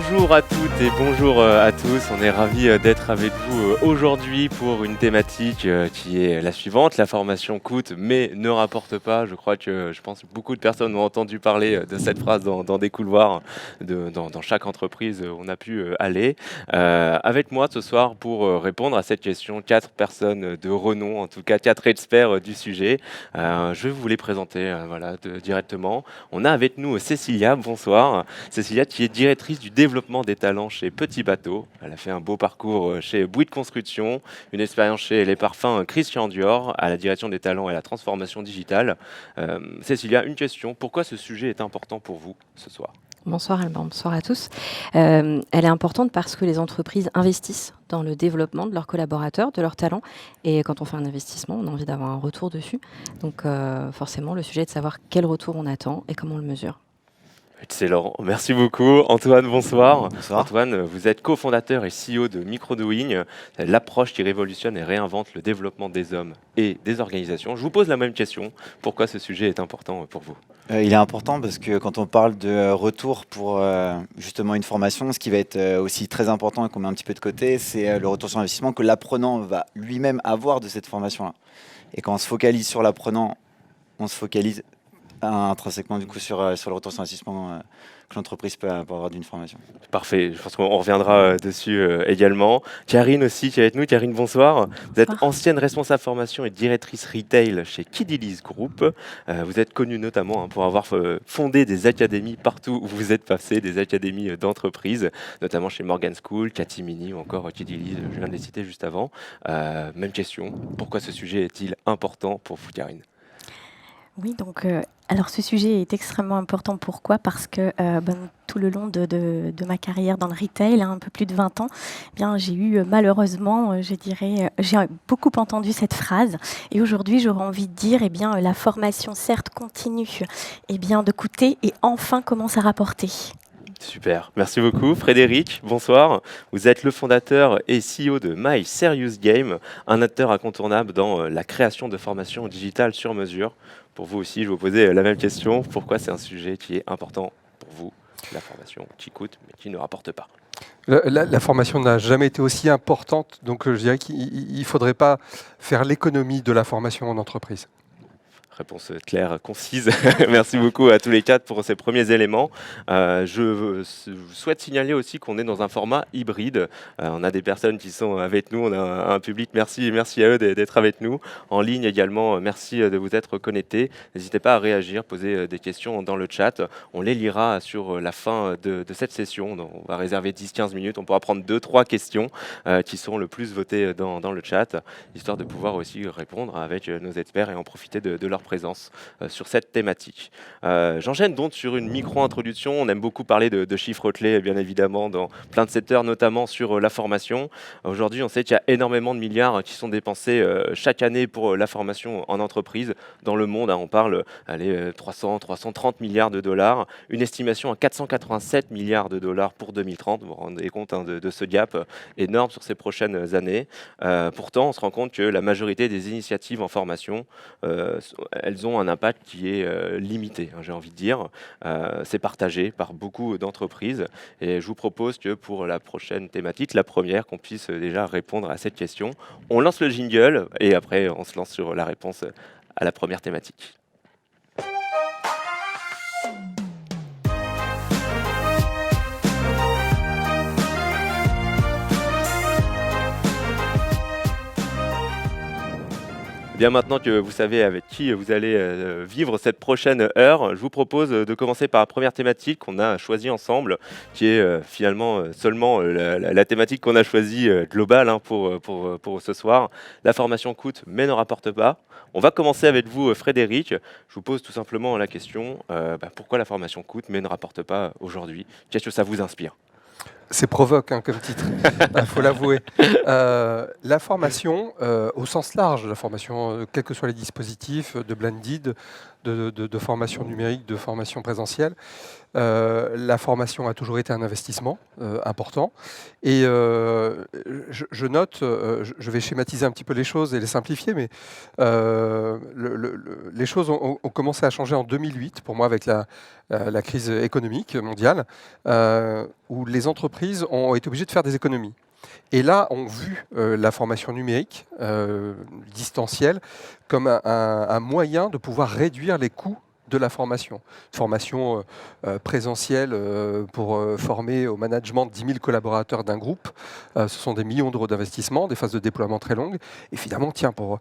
Bonjour à toutes et bonjour à tous, on est ravis d'être avec vous aujourd'hui pour une thématique qui est la suivante. La formation coûte mais ne rapporte pas. Je pense que beaucoup de personnes ont entendu parler de cette phrase dans des couloirs, dans chaque entreprise où on a pu aller. Avec moi ce soir pour répondre à cette question, 4 personnes de renom, en tout cas 4 experts du sujet. Je vais vous les présenter directement. On a avec nous Cécilia, bonsoir. Cécilia qui est directrice du développement des talents chez Petit Bateau. Elle a fait un beau parcours chez Bouygues Construction, une expérience chez les parfums Christian Dior, à la direction des talents et la transformation digitale. Cécilia, une question, pourquoi ce sujet est important pour vous ce soir ? Bonsoir Alban, bonsoir à tous. Elle est importante parce que les entreprises investissent dans le développement de leurs collaborateurs, de leurs talents. Et quand on fait un investissement, on a envie d'avoir un retour dessus. Donc forcément, le sujet est de savoir quel retour on attend et comment on le mesure. Excellent, merci beaucoup. Antoine, bonsoir. Bonsoir. Antoine, vous êtes cofondateur et CEO de Microdoing, l'approche qui révolutionne et réinvente le développement des hommes et des organisations. Je vous pose la même question, pourquoi ce sujet est important pour vous ? Il est important parce que quand on parle de retour pour justement une formation, ce qui va être aussi très important et qu'on met un petit peu de côté, c'est le retour sur investissement que l'apprenant va lui-même avoir de cette formation-là. Et quand on se focalise sur l'apprenant, on se focalise intrinsèquement du coup sur le retour sur investissement que l'entreprise peut avoir d'une formation. Parfait, je pense qu'on reviendra dessus également. Karine aussi qui est avec nous. Karine, bonsoir. Vous êtes ancienne responsable formation et directrice retail chez Kidiliz Group. Vous êtes connue notamment pour avoir fondé des académies partout où vous êtes passé, des académies d'entreprise, notamment chez Morgan School, Catimini ou encore Kidiliz, je viens de les citer juste avant. Même question, pourquoi ce sujet est-il important pour vous, Karine ? Oui, donc alors ce sujet est extrêmement important. Pourquoi ? Parce que tout le long de ma carrière dans le retail, un peu plus de 20 ans, j'ai eu malheureusement, j'ai beaucoup entendu cette phrase. Et aujourd'hui, j'aurais envie de dire, la formation certes continue de coûter et enfin commence à rapporter. Super, merci beaucoup. Frédéric, bonsoir. Vous êtes le fondateur et CEO de My Serious Game, un acteur incontournable dans la création de formations digitales sur mesure. Pour vous aussi, je vais vous poser la même question. Pourquoi c'est un sujet qui est important pour vous, la formation qui coûte mais qui ne rapporte pas ? La formation n'a jamais été aussi importante, donc je dirais qu'il ne faudrait pas faire l'économie de la formation en entreprise. Réponse claire, concise. Merci beaucoup à tous les quatre pour ces premiers éléments. Je souhaite signaler aussi qu'on est dans un format hybride. On a des personnes qui sont avec nous, on a un public. Merci à eux d'être avec nous. En ligne également, merci de vous être connectés. N'hésitez pas à réagir, poser des questions dans le chat. On les lira sur la fin de cette session. Donc, on va réserver 10-15 minutes. On pourra prendre 2-3 questions qui seront le plus votées dans le chat, histoire de pouvoir aussi répondre avec nos experts et en profiter de leur présence sur cette thématique. J'enchaîne donc sur une micro-introduction. On aime beaucoup parler de chiffres clés, bien évidemment, dans plein de secteurs, notamment sur la formation. Aujourd'hui, on sait qu'il y a énormément de milliards qui sont dépensés chaque année pour la formation en entreprise. Dans le monde, on parle 330 milliards de dollars, une estimation à 487 milliards de dollars pour 2030. Vous vous rendez compte de ce gap énorme sur ces prochaines années. Pourtant, on se rend compte que la majorité des initiatives en formation, elles ont un impact qui est limité, j'ai envie de dire. C'est partagé par beaucoup d'entreprises et je vous propose que pour la prochaine thématique, la première, qu'on puisse déjà répondre à cette question. On lance le jingle et après on se lance sur la réponse à la première thématique. Bien, maintenant que vous savez avec qui vous allez vivre cette prochaine heure, je vous propose de commencer par la première thématique qu'on a choisie ensemble, qui est finalement seulement la thématique qu'on a choisie globale pour ce soir. La formation coûte mais ne rapporte pas. On va commencer avec vous, Frédéric. Je vous pose tout simplement la question, pourquoi la formation coûte mais ne rapporte pas aujourd'hui ? Qu'est-ce que ça vous inspire ? C'est provoque comme titre, il faut l'avouer. La formation, au sens large, la formation, quels que soient les dispositifs, de blended, de formation numérique, de formation présentielle. La formation a toujours été un investissement important. Et je note, je vais schématiser un petit peu les choses et les simplifier, mais les choses ont commencé à changer en 2008, pour moi, avec la crise économique mondiale, où les entreprises ont été obligées de faire des économies. Et là, on vu la formation numérique distancielle comme un moyen de pouvoir réduire les coûts de la formation. Formation présentielle pour former au management 10 000 collaborateurs d'un groupe. Ce sont des millions d'euros d'investissement, des phases de déploiement très longues. Et finalement, tiens, pour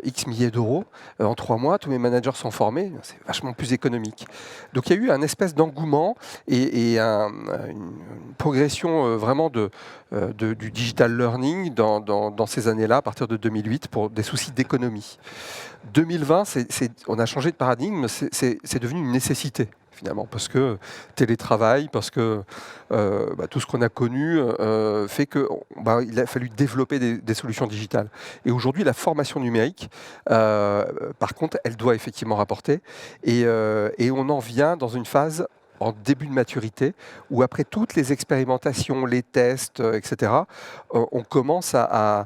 X milliers d'euros, en 3 mois, tous mes managers sont formés. C'est vachement plus économique. Donc il y a eu un espèce d'engouement et une progression vraiment du digital learning dans ces années-là, à partir de 2008, pour des soucis d'économie. 2020, on a changé de paradigme, c'est devenu une nécessité finalement, parce que télétravail, parce que tout ce qu'on a connu fait qu'il a fallu développer des solutions digitales. Et aujourd'hui, la formation numérique, par contre, elle doit effectivement rapporter, et on en vient dans une phase en début de maturité, où après toutes les expérimentations, les tests, etc., on commence à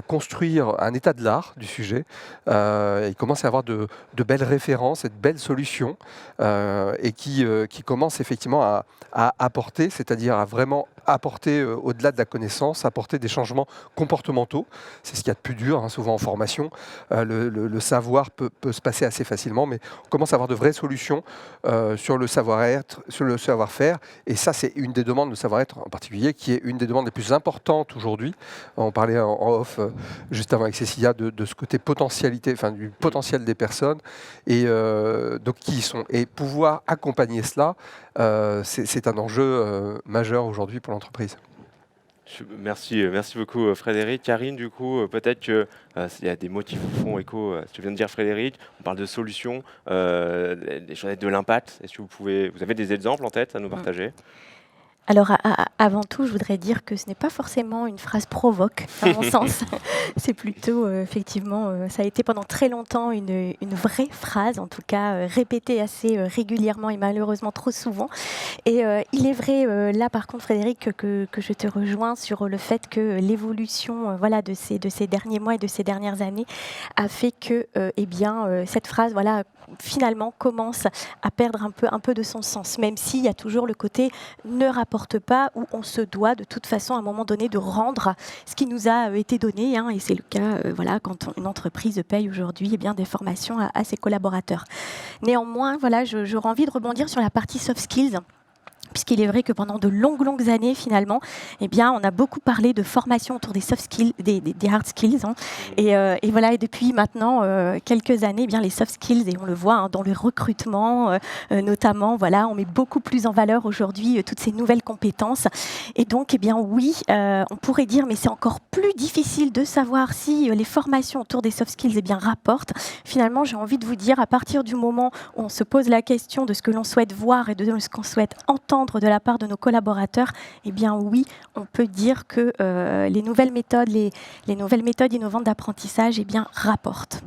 construire un état de l'art du sujet. Il commence à y avoir de belles références et de belles solutions, et qui commencent effectivement à apporter, c'est-à-dire à vraiment apporter, au-delà de la connaissance, apporter des changements comportementaux. C'est ce qu'il y a de plus dur, hein, souvent en formation. Le savoir peut se passer assez facilement, mais on commence à avoir de vraies solutions sur le savoir-être, sur le savoir-faire. Et ça, c'est une des demandes de savoir-être en particulier, qui est une des demandes les plus importantes aujourd'hui. On parlait en off, juste avant avec Cécilia, de ce côté potentialité, enfin du potentiel des personnes, et donc qui y sont. Et pouvoir accompagner cela, c'est un enjeu majeur aujourd'hui pour l'entreprise. Merci beaucoup Frédéric. Karine, du coup, peut-être qu'il y a des mots qui vous font écho à ce que tu viens de dire Frédéric. On parle de solutions, des choses de l'impact. Est-ce que vous avez des exemples en tête à nous partager ? Alors, avant tout, je voudrais dire que ce n'est pas forcément une phrase provoque, à mon sens. C'est plutôt, effectivement, ça a été pendant très longtemps une vraie phrase, en tout cas répétée assez régulièrement et malheureusement trop souvent. Et il est vrai, là par contre, Frédéric, que je te rejoins sur le fait que l'évolution voilà, de ces derniers mois et de ces dernières années a fait que cette phrase, voilà, finalement, commence à perdre un peu de son sens, même s'il y a toujours le côté ne rapporte pas, où on se doit de toute façon à un moment donné de rendre ce qui nous a été donné, hein, et c'est le cas voilà, quand une entreprise paye aujourd'hui des formations à ses collaborateurs. Néanmoins, voilà, j'aurais envie de rebondir sur la partie soft skills. Puisqu'il est vrai que pendant de longues années, finalement, on a beaucoup parlé de formation autour des soft skills, des hard skills. Hein. Et voilà, et depuis maintenant quelques années, les soft skills, et on le voit hein, dans le recrutement notamment, voilà, on met beaucoup plus en valeur aujourd'hui toutes ces nouvelles compétences. Et donc, oui, on pourrait dire, mais c'est encore plus difficile de savoir si les formations autour des soft skills rapportent. Finalement, j'ai envie de vous dire, à partir du moment où on se pose la question de ce que l'on souhaite voir et de ce qu'on souhaite entendre de la part de nos collaborateurs, oui, on peut dire que les nouvelles méthodes, les nouvelles méthodes innovantes d'apprentissage, rapportent.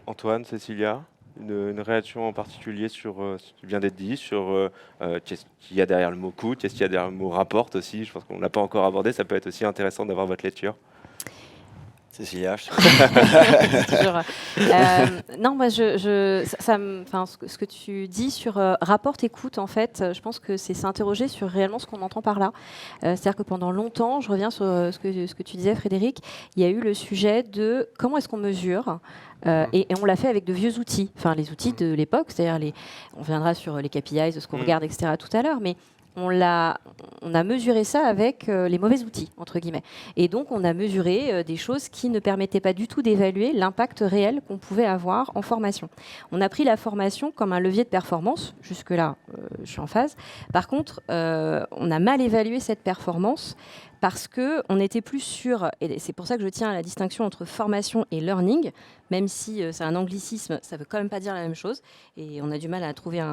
Antoine, Cécilia, une réaction en particulier sur ce qui vient d'être dit, sur qu'est-ce qu'il y a derrière le mot coût, qu'est-ce qu'il y a derrière le mot rapporte aussi. Je pense qu'on ne l'a pas encore abordé, ça peut être aussi intéressant d'avoir votre lecture. Cécilia, non, moi, ce que tu dis sur rapport écoute, en fait, je pense que c'est s'interroger sur réellement ce qu'on entend par là. C'est-à-dire que pendant longtemps, je reviens sur ce que tu disais, Frédéric, il y a eu le sujet de comment est-ce qu'on mesure. Et on l'a fait avec de vieux outils, enfin les outils de l'époque, c'est-à-dire on viendra sur les KPIs, de ce qu'on regarde, etc. tout à l'heure, mais on a mesuré ça avec les mauvais outils, entre guillemets. Et donc, on a mesuré des choses qui ne permettaient pas du tout d'évaluer l'impact réel qu'on pouvait avoir en formation. On a pris la formation comme un levier de performance. Jusque-là, je suis en phase. Par contre, on a mal évalué cette performance parce qu'on était plus sûr, et c'est pour ça que je tiens à la distinction entre formation et learning, même si c'est un anglicisme, ça ne veut quand même pas dire la même chose, et on a du mal à trouver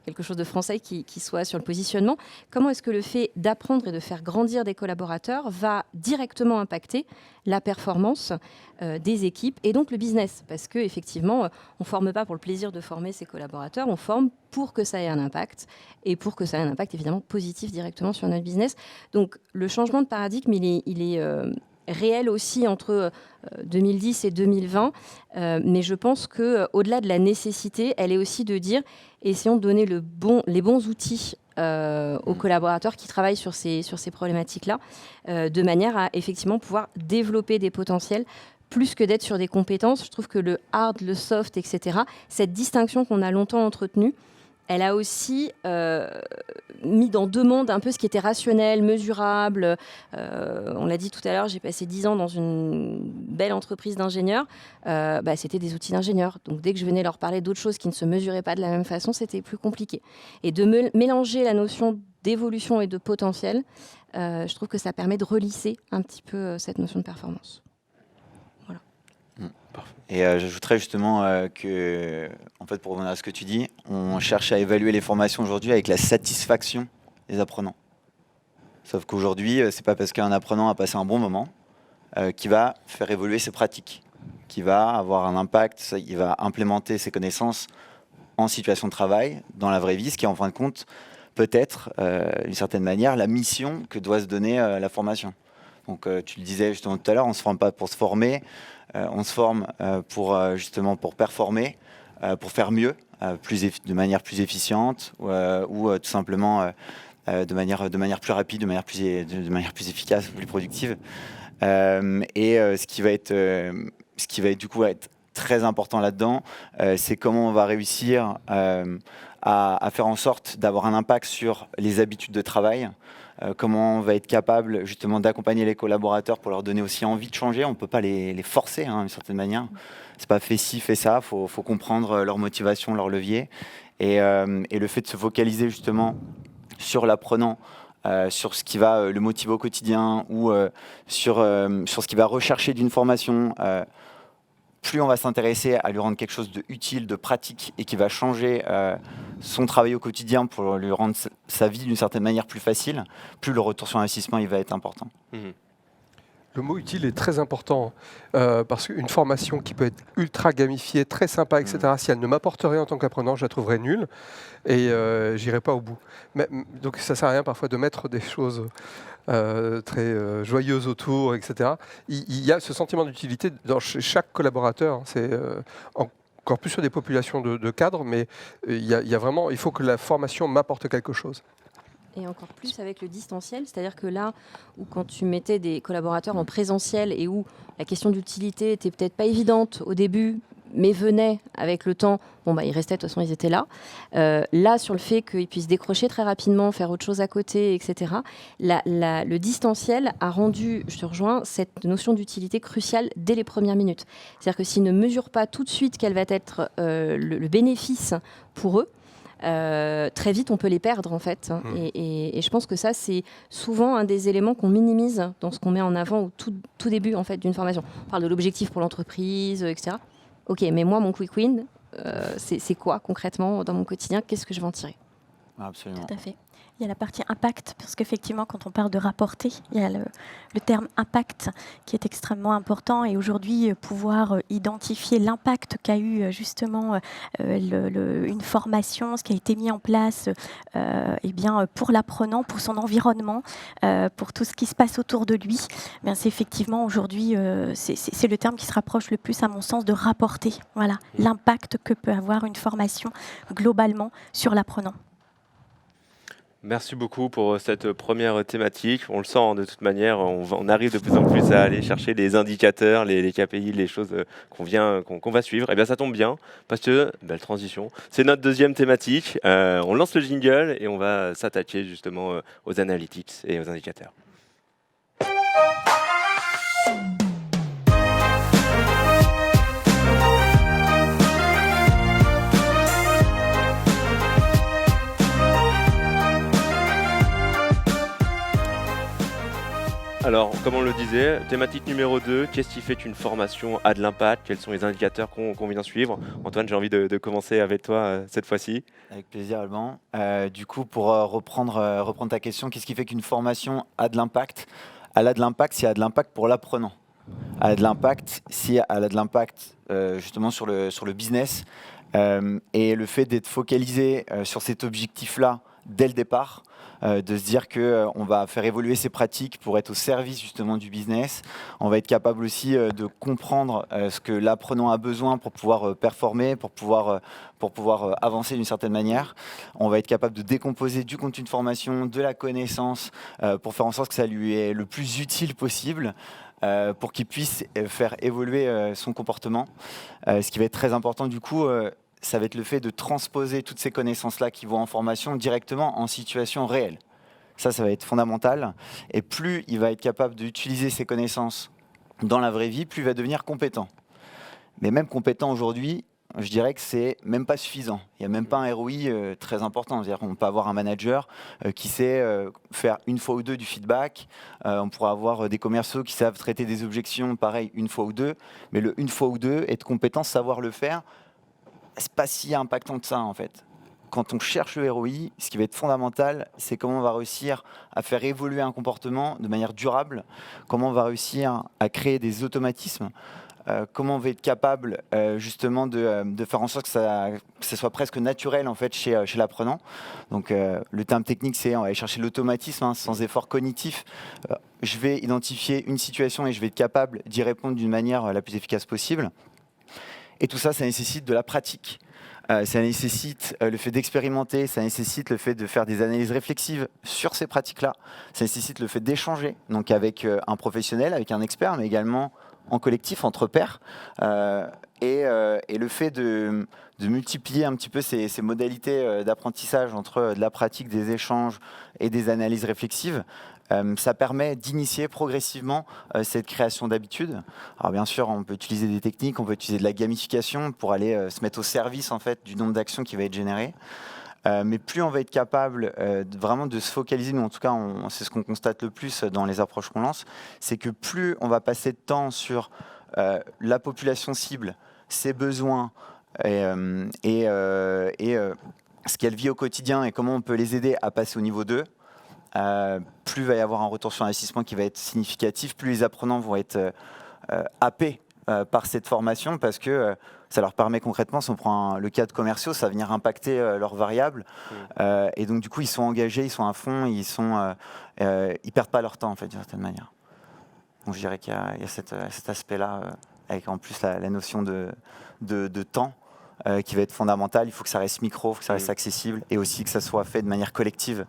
quelque chose de français qui soit sur le positionnement. Comment est-ce que le fait d'apprendre et de faire grandir des collaborateurs va directement impacter la performance des équipes et donc le business? Parce qu'effectivement, on ne forme pas pour le plaisir de former ses collaborateurs, on forme pour que ça ait un impact, et pour que ça ait un impact évidemment positif directement sur notre business. Donc le changement de paradigme, il est réel aussi entre 2010 et 2020, mais je pense qu'au-delà de la nécessité, elle est aussi de dire, essayons de donner les bons outils aux collaborateurs qui travaillent sur ces problématiques-là, de manière à effectivement pouvoir développer des potentiels, plus que d'être sur des compétences. Je trouve que le hard, le soft, etc., cette distinction qu'on a longtemps entretenue, elle a aussi mis dans deux mondes un peu ce qui était rationnel, mesurable. On l'a dit tout à l'heure, j'ai passé 10 ans dans une belle entreprise d'ingénieurs. C'était des outils d'ingénieurs. Donc dès que je venais leur parler d'autres choses qui ne se mesuraient pas de la même façon, c'était plus compliqué. Et de mélanger la notion d'évolution et de potentiel, je trouve que ça permet de relisser un petit peu cette notion de performance. Et j'ajouterais justement que, en fait, pour revenir à ce que tu dis, on cherche à évaluer les formations aujourd'hui avec la satisfaction des apprenants. Sauf qu'aujourd'hui, c'est pas parce qu'un apprenant a passé un bon moment qu'il va faire évoluer ses pratiques, qu'il va avoir un impact, il va implémenter ses connaissances en situation de travail, dans la vraie vie, ce qui est en fin de compte peut-être, d'une certaine manière, la mission que doit se donner la formation. Donc tu le disais justement tout à l'heure, on ne se forme pas pour se former, on se forme justement pour performer, pour faire mieux, de manière plus efficiente ou tout simplement de manière plus rapide, de manière plus efficace, plus productive. Ce qui va être du coup être très important là-dedans, c'est comment on va réussir à faire en sorte d'avoir un impact sur les habitudes de travail. Comment on va être capable justement d'accompagner les collaborateurs pour leur donner aussi envie de changer. On ne peut pas les forcer d'une certaine manière. C'est pas fais ci, fais ça. Faut comprendre leur motivation, leur levier. Et le fait de se focaliser justement sur l'apprenant, sur ce qui va le motiver au quotidien ou sur ce qu'il va rechercher d'une formation, plus on va s'intéresser à lui rendre quelque chose de utile, de pratique et qui va changer son travail au quotidien pour lui rendre sa vie d'une certaine manière plus facile, plus le retour sur investissement il va être important. Le mot utile est très important parce qu'une formation qui peut être ultra gamifiée, très sympa, etc., si elle ne m'apporte rien en tant qu'apprenant, je la trouverai nulle et j'irai pas au bout. Donc ça sert à rien parfois de mettre des choses très joyeuses autour, etc. Il y a ce sentiment d'utilité chez chaque collaborateur. C'est encore plus sur des populations de cadres, mais il faut que la formation m'apporte quelque chose. Et encore plus avec le distanciel, c'est-à-dire que là où quand tu mettais des collaborateurs en présentiel et où la question d'utilité était peut-être pas évidente au début, mais venait avec le temps, ils restaient, de toute façon ils étaient là. Là, sur le fait qu'ils puissent décrocher très rapidement, faire autre chose à côté, etc., le distanciel a rendu, je te rejoins, cette notion d'utilité cruciale dès les premières minutes. C'est-à-dire que s'ils ne mesurent pas tout de suite quel va être le bénéfice pour eux, très vite on peut les perdre en fait. Et je pense que ça c'est souvent un des éléments qu'on minimise dans ce qu'on met en avant au tout début en fait d'une formation. On parle de l'objectif pour l'entreprise, etc. Ok, mais moi mon quick win c'est quoi concrètement dans mon quotidien? Qu'est-ce que je vais en tirer? Absolument. Tout à fait. Il y a la partie impact, parce qu'effectivement, quand on parle de rapporter, il y a le terme impact qui est extrêmement important. Et aujourd'hui, pouvoir identifier l'impact qu'a eu justement une formation, ce qui a été mis en place pour l'apprenant, pour son environnement, pour tout ce qui se passe autour de lui, c'est effectivement aujourd'hui, c'est le terme qui se rapproche le plus, à mon sens, de rapporter. Voilà, l'impact que peut avoir une formation globalement sur l'apprenant. Merci beaucoup pour cette première thématique. On le sent de toute manière, on arrive de plus en plus à aller chercher les indicateurs, les KPI, les choses qu'on va suivre. Et bien ça tombe bien parce que, belle transition, c'est notre deuxième thématique. On lance le jingle et on va s'attaquer justement aux analytics et aux indicateurs. Alors, comme on le disait, thématique numéro 2, qu'est-ce qui fait une formation a de l'impact? Quels sont les indicateurs qu'on vient suivre? Antoine, j'ai envie de commencer avec toi cette fois-ci. Avec plaisir, Alban. Du coup, pour reprendre ta question, qu'est-ce qui fait qu'une formation a de l'impact? Elle a de l'impact si elle a de l'impact pour l'apprenant. Elle a de l'impact si elle a de l'impact justement sur le business. Et le fait d'être focalisé sur cet objectif-là dès le départ, de se dire qu'on va faire évoluer ses pratiques pour être au service justement du business. On va être capable aussi de comprendre ce que l'apprenant a besoin pour pouvoir performer, pour pouvoir avancer d'une certaine manière. On va être capable de décomposer du contenu de formation, de la connaissance, pour faire en sorte que ça lui est le plus utile possible. Pour qu'il puisse faire évoluer son comportement. Ce qui va être très important du coup, ça va être le fait de transposer toutes ces connaissances-là qui vont en formation directement en situation réelle. Ça va être fondamental. Et plus il va être capable d'utiliser ces connaissances dans la vraie vie, plus il va devenir compétent. Mais même compétent aujourd'hui, je dirais que c'est même pas suffisant. Il n'y a même pas un ROI très important. C'est-à-dire qu'on peut avoir un manager qui sait faire une fois ou deux du feedback. On pourra avoir des commerciaux qui savent traiter des objections, pareil, une fois ou deux. Mais le une fois ou deux, être compétent, savoir le faire, c'est pas si impactant que ça en fait. Quand on cherche le ROI, ce qui va être fondamental, c'est comment on va réussir à faire évoluer un comportement de manière durable, comment on va réussir à créer des automatismes, comment on va être capable justement de faire en sorte que ça soit presque naturel en fait chez l'apprenant. Donc le terme technique, c'est on va aller chercher l'automatisme sans effort cognitif. Je vais identifier une situation et je vais être capable d'y répondre d'une manière la plus efficace possible. Et tout ça, ça nécessite de la pratique. Ça nécessite le fait d'expérimenter, ça nécessite le fait de faire des analyses réflexives sur ces pratiques-là. Ça nécessite le fait d'échanger, donc avec un professionnel, avec un expert, mais également en collectif, entre pairs. Et le fait de multiplier un petit peu ces modalités d'apprentissage entre de la pratique, des échanges et des analyses réflexives, ça permet d'initier progressivement cette création d'habitudes. Alors bien sûr, on peut utiliser des techniques, on peut utiliser de la gamification pour aller se mettre au service en fait, du nombre d'actions qui va être généré. Mais plus on va être capable vraiment de se focaliser, nous en tout cas, c'est ce qu'on constate le plus dans les approches qu'on lance, c'est que plus on va passer de temps sur la population cible, ses besoins et ce qu'elle vit au quotidien et comment on peut les aider à passer au niveau 2, plus il va y avoir un retour sur investissement qui va être significatif, plus les apprenants vont être happés par cette formation parce que ça leur permet concrètement, si on prend le cas de commerciaux, ça va venir impacter leurs variables. Et donc du coup, ils sont engagés, ils sont à fond, ils perdent pas leur temps en fait, d'une certaine manière. Donc je dirais qu'il y a cet aspect-là, avec en plus la notion de temps qui va être fondamentale. Il faut que ça reste micro, il faut que ça reste accessible et aussi que ça soit fait de manière collective.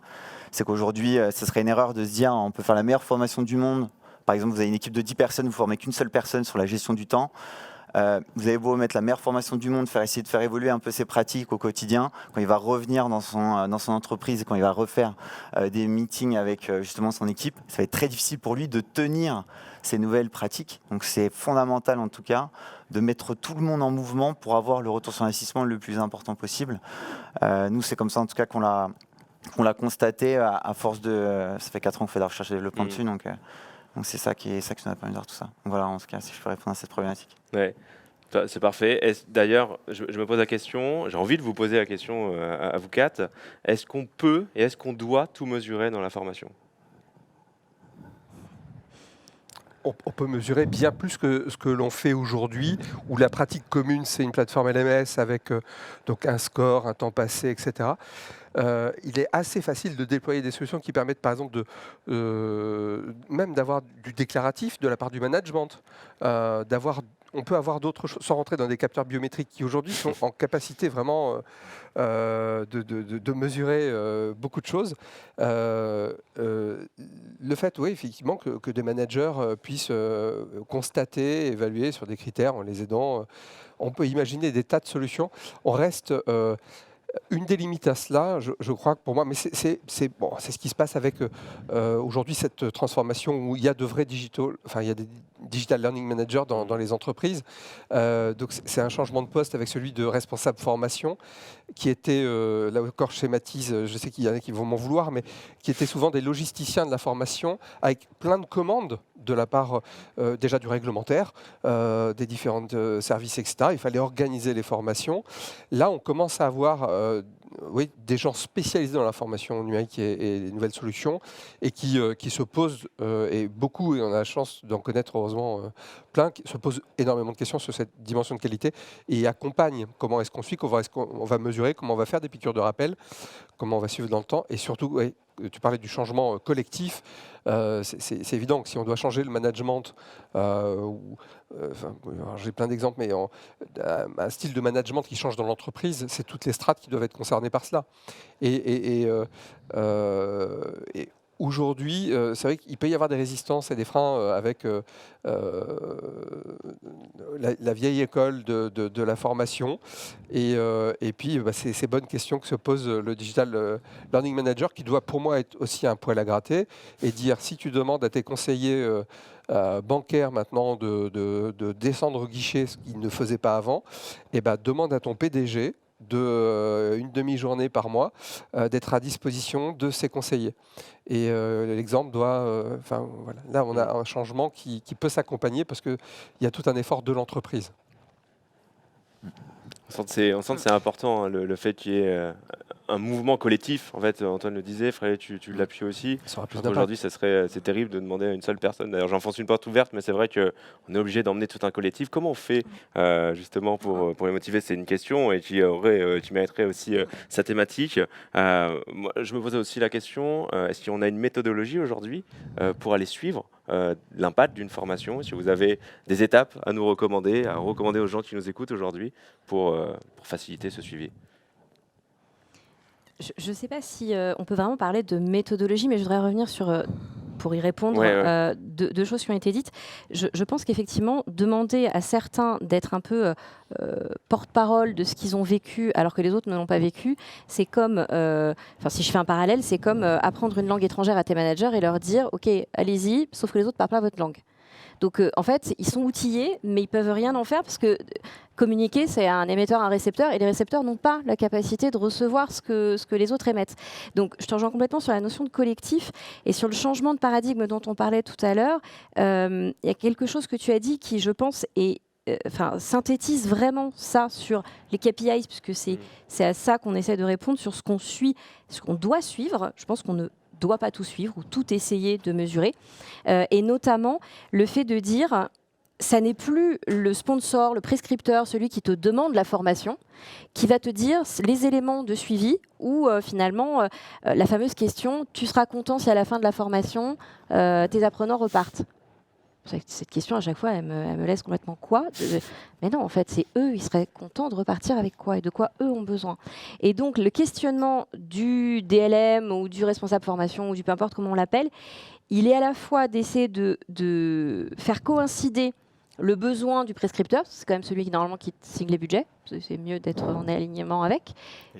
C'est qu'aujourd'hui, ce serait une erreur de se dire on peut faire la meilleure formation du monde. Par exemple, vous avez une équipe de 10 personnes, vous ne formez qu'une seule personne sur la gestion du temps. Vous avez beau mettre la meilleure formation du monde, essayer de faire évoluer un peu ses pratiques au quotidien. Quand il va revenir dans son entreprise, quand il va refaire des meetings avec justement son équipe, ça va être très difficile pour lui de tenir ces nouvelles pratiques. Donc c'est fondamental en tout cas de mettre tout le monde en mouvement pour avoir le retour sur investissement le plus important possible. Nous, c'est comme ça en tout cas qu'on l'a constaté à force de... ça fait 4 ans qu'on fait de la recherche et développement dessus, donc c'est ça qui nous a permis de voir tout ça. Donc voilà, en tout cas, si je peux répondre à cette problématique. Ouais. C'est parfait. D'ailleurs, je me pose la question, j'ai envie de vous poser la question à vous quatre. Est-ce qu'on peut et est-ce qu'on doit tout mesurer dans la formation ? On peut mesurer bien plus que ce que l'on fait aujourd'hui, où la pratique commune, c'est une plateforme LMS avec donc un score, un temps passé, etc. Il est assez facile de déployer des solutions qui permettent, par exemple, même d'avoir du déclaratif de la part du management, on peut avoir d'autres choses, sans rentrer dans des capteurs biométriques qui aujourd'hui sont en capacité vraiment de mesurer beaucoup de choses. Le fait, oui, effectivement, que des managers puissent constater, évaluer sur des critères en les aidant, on peut imaginer des tas de solutions. On reste une des limites à cela, je crois que pour moi, mais c'est bon, c'est ce qui se passe avec aujourd'hui cette transformation où il y a de vrais il y a des digital learning managers dans les entreprises. Donc c'est un changement de poste avec celui de responsable formation, qui était, là encore je schématise, je sais qu'il y en a qui vont m'en vouloir, mais qui étaient souvent des logisticiens de la formation avec plein de commandes de la part déjà du réglementaire, des différents services, etc. Il fallait organiser les formations. Là, on commence à avoir oui, des gens spécialisés dans la formation numérique et les nouvelles solutions et qui se posent, et beaucoup, et on a la chance d'en connaître heureusement plein, qui se posent énormément de questions sur cette dimension de qualité et accompagnent comment est-ce qu'on suit, comment est-ce qu'on va mesurer, comment on va faire des piqûres de rappel, comment on va suivre dans le temps et surtout, ouais, tu parlais du changement collectif. C'est évident que si on doit changer le management, j'ai plein d'exemples, mais un style de management qui change dans l'entreprise, c'est toutes les strates qui doivent être concernées par cela. Et aujourd'hui, c'est vrai qu'il peut y avoir des résistances et des freins avec la vieille école de la formation. Et puis, c'est ces bonnes questions que se pose le Digital Learning Manager, qui doit pour moi être aussi un poil à gratter et dire, si tu demandes à tes conseillers bancaires maintenant de descendre au guichet, ce qu'ils ne faisaient pas avant, et demande à ton PDG une demi-journée par mois d'être à disposition de ses conseillers. Et l'exemple doit... voilà. Là, on a un changement qui peut s'accompagner parce qu'il y a tout un effort de l'entreprise. On sent que c'est important, hein, le fait qu'il y ait un mouvement collectif. En fait, Antoine le disait, Frédéric, tu l'appuies aussi. Aujourd'hui, c'est terrible de demander à une seule personne. D'ailleurs, j'enfonce une porte ouverte, mais c'est vrai qu'on est obligé d'emmener tout un collectif. Comment on fait justement pour les motiver? C'est une question et qui mériterait aussi sa thématique. Moi, je me posais aussi la question, est-ce qu'on a une méthodologie aujourd'hui pour aller suivre l'impact d'une formation? Si vous avez des étapes à nous recommander, aux gens qui nous écoutent aujourd'hui pour faciliter ce suivi. Je ne sais pas si on peut vraiment parler de méthodologie, mais je voudrais revenir sur, pour y répondre, deux choses qui ont été dites. Je pense qu'effectivement, demander à certains d'être un peu porte-parole de ce qu'ils ont vécu alors que les autres ne l'ont pas vécu, c'est comme, si je fais un parallèle, c'est comme apprendre une langue étrangère à tes managers et leur dire « Ok, allez-y, sauf que les autres ne parlent pas votre langue ». Donc, en fait, ils sont outillés, mais ils ne peuvent rien en faire parce que communiquer, c'est un émetteur, un récepteur, et les récepteurs n'ont pas la capacité de recevoir ce que les autres émettent. Donc, je te rejoins complètement sur la notion de collectif et sur le changement de paradigme dont on parlait tout à l'heure. Il y a quelque chose que tu as dit qui, je pense, synthétise vraiment ça sur les KPIs, puisque c'est à ça qu'on essaie de répondre, sur ce qu'on suit, ce qu'on doit suivre. Je pense qu'on ne doit pas tout suivre ou tout essayer de mesurer. Et notamment, le fait de dire, ça n'est plus le sponsor, le prescripteur, celui qui te demande la formation, qui va te dire les éléments de suivi ou finalement la fameuse question, tu seras content si à la fin de la formation, tes apprenants repartent. Cette question, à chaque fois, elle me laisse complètement quoi? Mais non, en fait, c'est eux, ils seraient contents de repartir avec quoi et de quoi eux ont besoin. Et donc, le questionnement du DLM ou du responsable formation ou du peu importe comment on l'appelle, il est à la fois d'essayer de faire coïncider le besoin du prescripteur, c'est quand même celui qui normalement qui signe les budgets, c'est mieux d'être en alignement avec,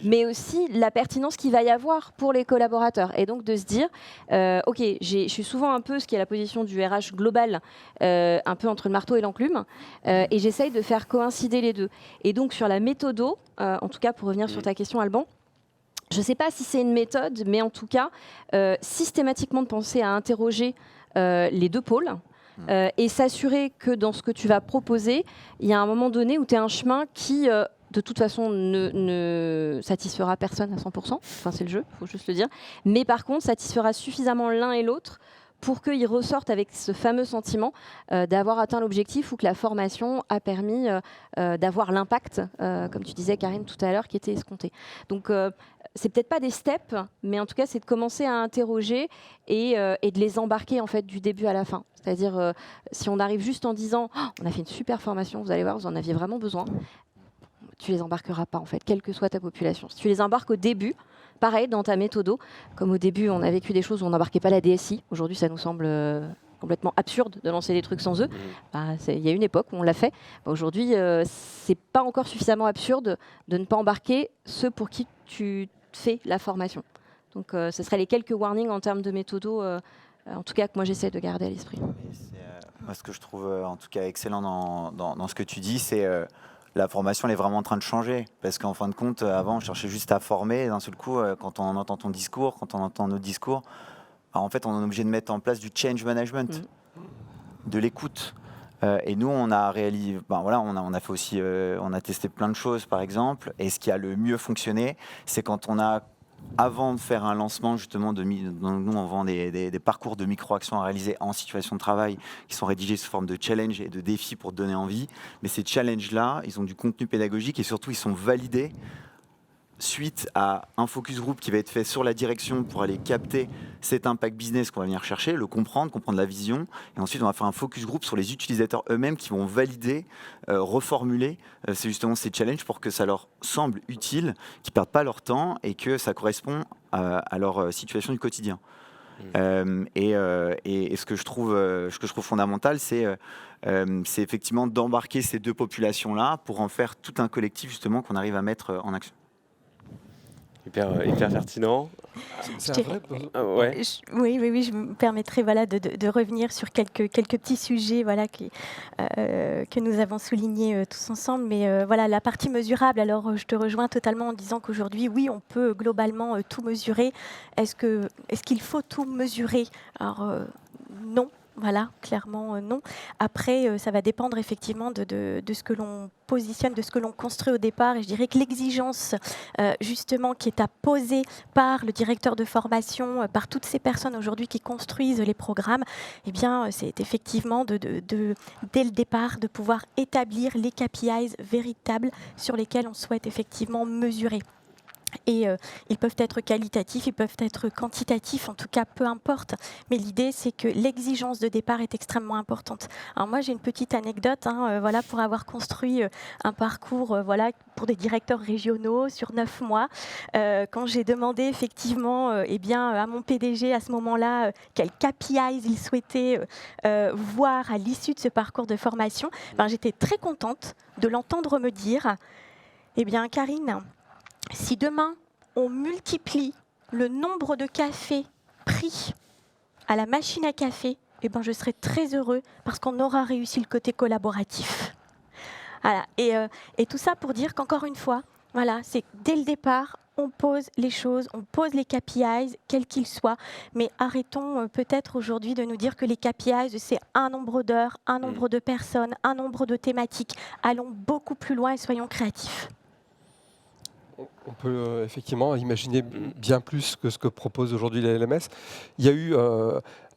mais aussi la pertinence qu'il va y avoir pour les collaborateurs. Et donc de se dire, ok, je suis souvent un peu ce qui est la position du RH global, un peu entre le marteau et l'enclume, et j'essaye de faire coïncider les deux. Et donc sur la méthodo, en tout cas pour revenir sur ta question Alban, je ne sais pas si c'est une méthode, mais en tout cas, systématiquement de penser à interroger les deux pôles, et s'assurer que dans ce que tu vas proposer, il y a un moment donné où tu as un chemin qui, de toute façon, ne satisfera personne à 100%. Enfin, c'est le jeu, il faut juste le dire. Mais par contre, satisfera suffisamment l'un et l'autre pour qu'ils ressortent avec ce fameux sentiment d'avoir atteint l'objectif ou que la formation a permis d'avoir l'impact, comme tu disais, Karine, tout à l'heure, qui était escompté. Donc, c'est peut-être pas des steps, mais en tout cas, c'est de commencer à interroger et de les embarquer en fait du début à la fin. C'est-à-dire, si on arrive juste en disant oh, « on a fait une super formation, vous allez voir, vous en aviez vraiment besoin », tu les embarqueras pas en fait, quelle que soit ta population. Si tu les embarques au début, pareil, dans ta méthodo, comme au début, on a vécu des choses où on n'embarquait pas la DSI. Aujourd'hui, ça nous semble complètement absurde de lancer des trucs sans eux. Il y a une époque où on l'a fait. Aujourd'hui, c'est pas encore suffisamment absurde de ne pas embarquer ceux pour qui tu fais la formation. Donc ce seraient les quelques warnings en termes de méthodo, en tout cas que moi j'essaie de garder à l'esprit. Et moi, ce que je trouve en tout cas excellent dans ce que tu dis, c'est la formation, elle est vraiment en train de changer. Parce qu'en fin de compte, avant, on cherchait juste à former. Et d'un seul coup, quand on entend ton discours, quand on entend notre discours, en fait, on est obligé de mettre en place du change management, de l'écoute. Et nous, on a réalisé, on a fait aussi, on a testé plein de choses, par exemple. Et ce qui a le mieux fonctionné, c'est quand on a, avant de faire un lancement, justement, nous, on vend des parcours de micro-actions à réaliser en situation de travail, qui sont rédigés sous forme de challenge et de défis pour donner envie. Mais ces challenges-là, ils ont du contenu pédagogique et surtout, ils sont validés suite à un focus group qui va être fait sur la direction pour aller capter cet impact business qu'on va venir chercher, le comprendre la vision. Et ensuite, on va faire un focus group sur les utilisateurs eux-mêmes qui vont valider, reformuler c'est justement ces challenges pour que ça leur semble utile, qu'ils ne perdent pas leur temps et que ça correspond à leur situation du quotidien. Et ce que je trouve fondamental, c'est effectivement d'embarquer ces deux populations-là pour en faire tout un collectif justement qu'on arrive à mettre en action. Hyper pertinent. C'est un vrai besoin. Ouais. Oui, je me permettrai de revenir sur quelques petits sujets que nous avons soulignés tous ensemble. Mais la partie mesurable, alors je te rejoins totalement en disant qu'aujourd'hui, oui, on peut globalement tout mesurer. Est-ce qu'il faut tout mesurer? Alors non. Voilà, clairement non. Après, ça va dépendre effectivement de ce que l'on positionne, de ce que l'on construit au départ. Et je dirais que l'exigence, justement, qui est à poser par le directeur de formation, par toutes ces personnes aujourd'hui qui construisent les programmes, eh bien, c'est effectivement dès le départ, de pouvoir établir les KPIs véritables sur lesquels on souhaite effectivement mesurer. Et ils peuvent être qualitatifs, ils peuvent être quantitatifs, en tout cas, peu importe. Mais l'idée, c'est que l'exigence de départ est extrêmement importante. Alors moi, j'ai une petite anecdote pour avoir construit un parcours pour des directeurs régionaux sur 9 mois. Quand j'ai demandé effectivement à mon PDG à ce moment-là quels KPIs il souhaitait voir à l'issue de ce parcours de formation, j'étais très contente de l'entendre me dire « Karine, si demain, on multiplie le nombre de cafés pris à la machine à café, je serai très heureux parce qu'on aura réussi le côté collaboratif. » Voilà. Et tout ça pour dire qu'encore une fois, c'est dès le départ, on pose les choses, on pose les KPIs, quels qu'ils soient, mais arrêtons peut-être aujourd'hui de nous dire que les KPIs, c'est un nombre d'heures, un nombre de personnes, un nombre de thématiques. Allons beaucoup plus loin et soyons créatifs. On peut effectivement imaginer bien plus que ce que propose aujourd'hui la LMS. Il y a eu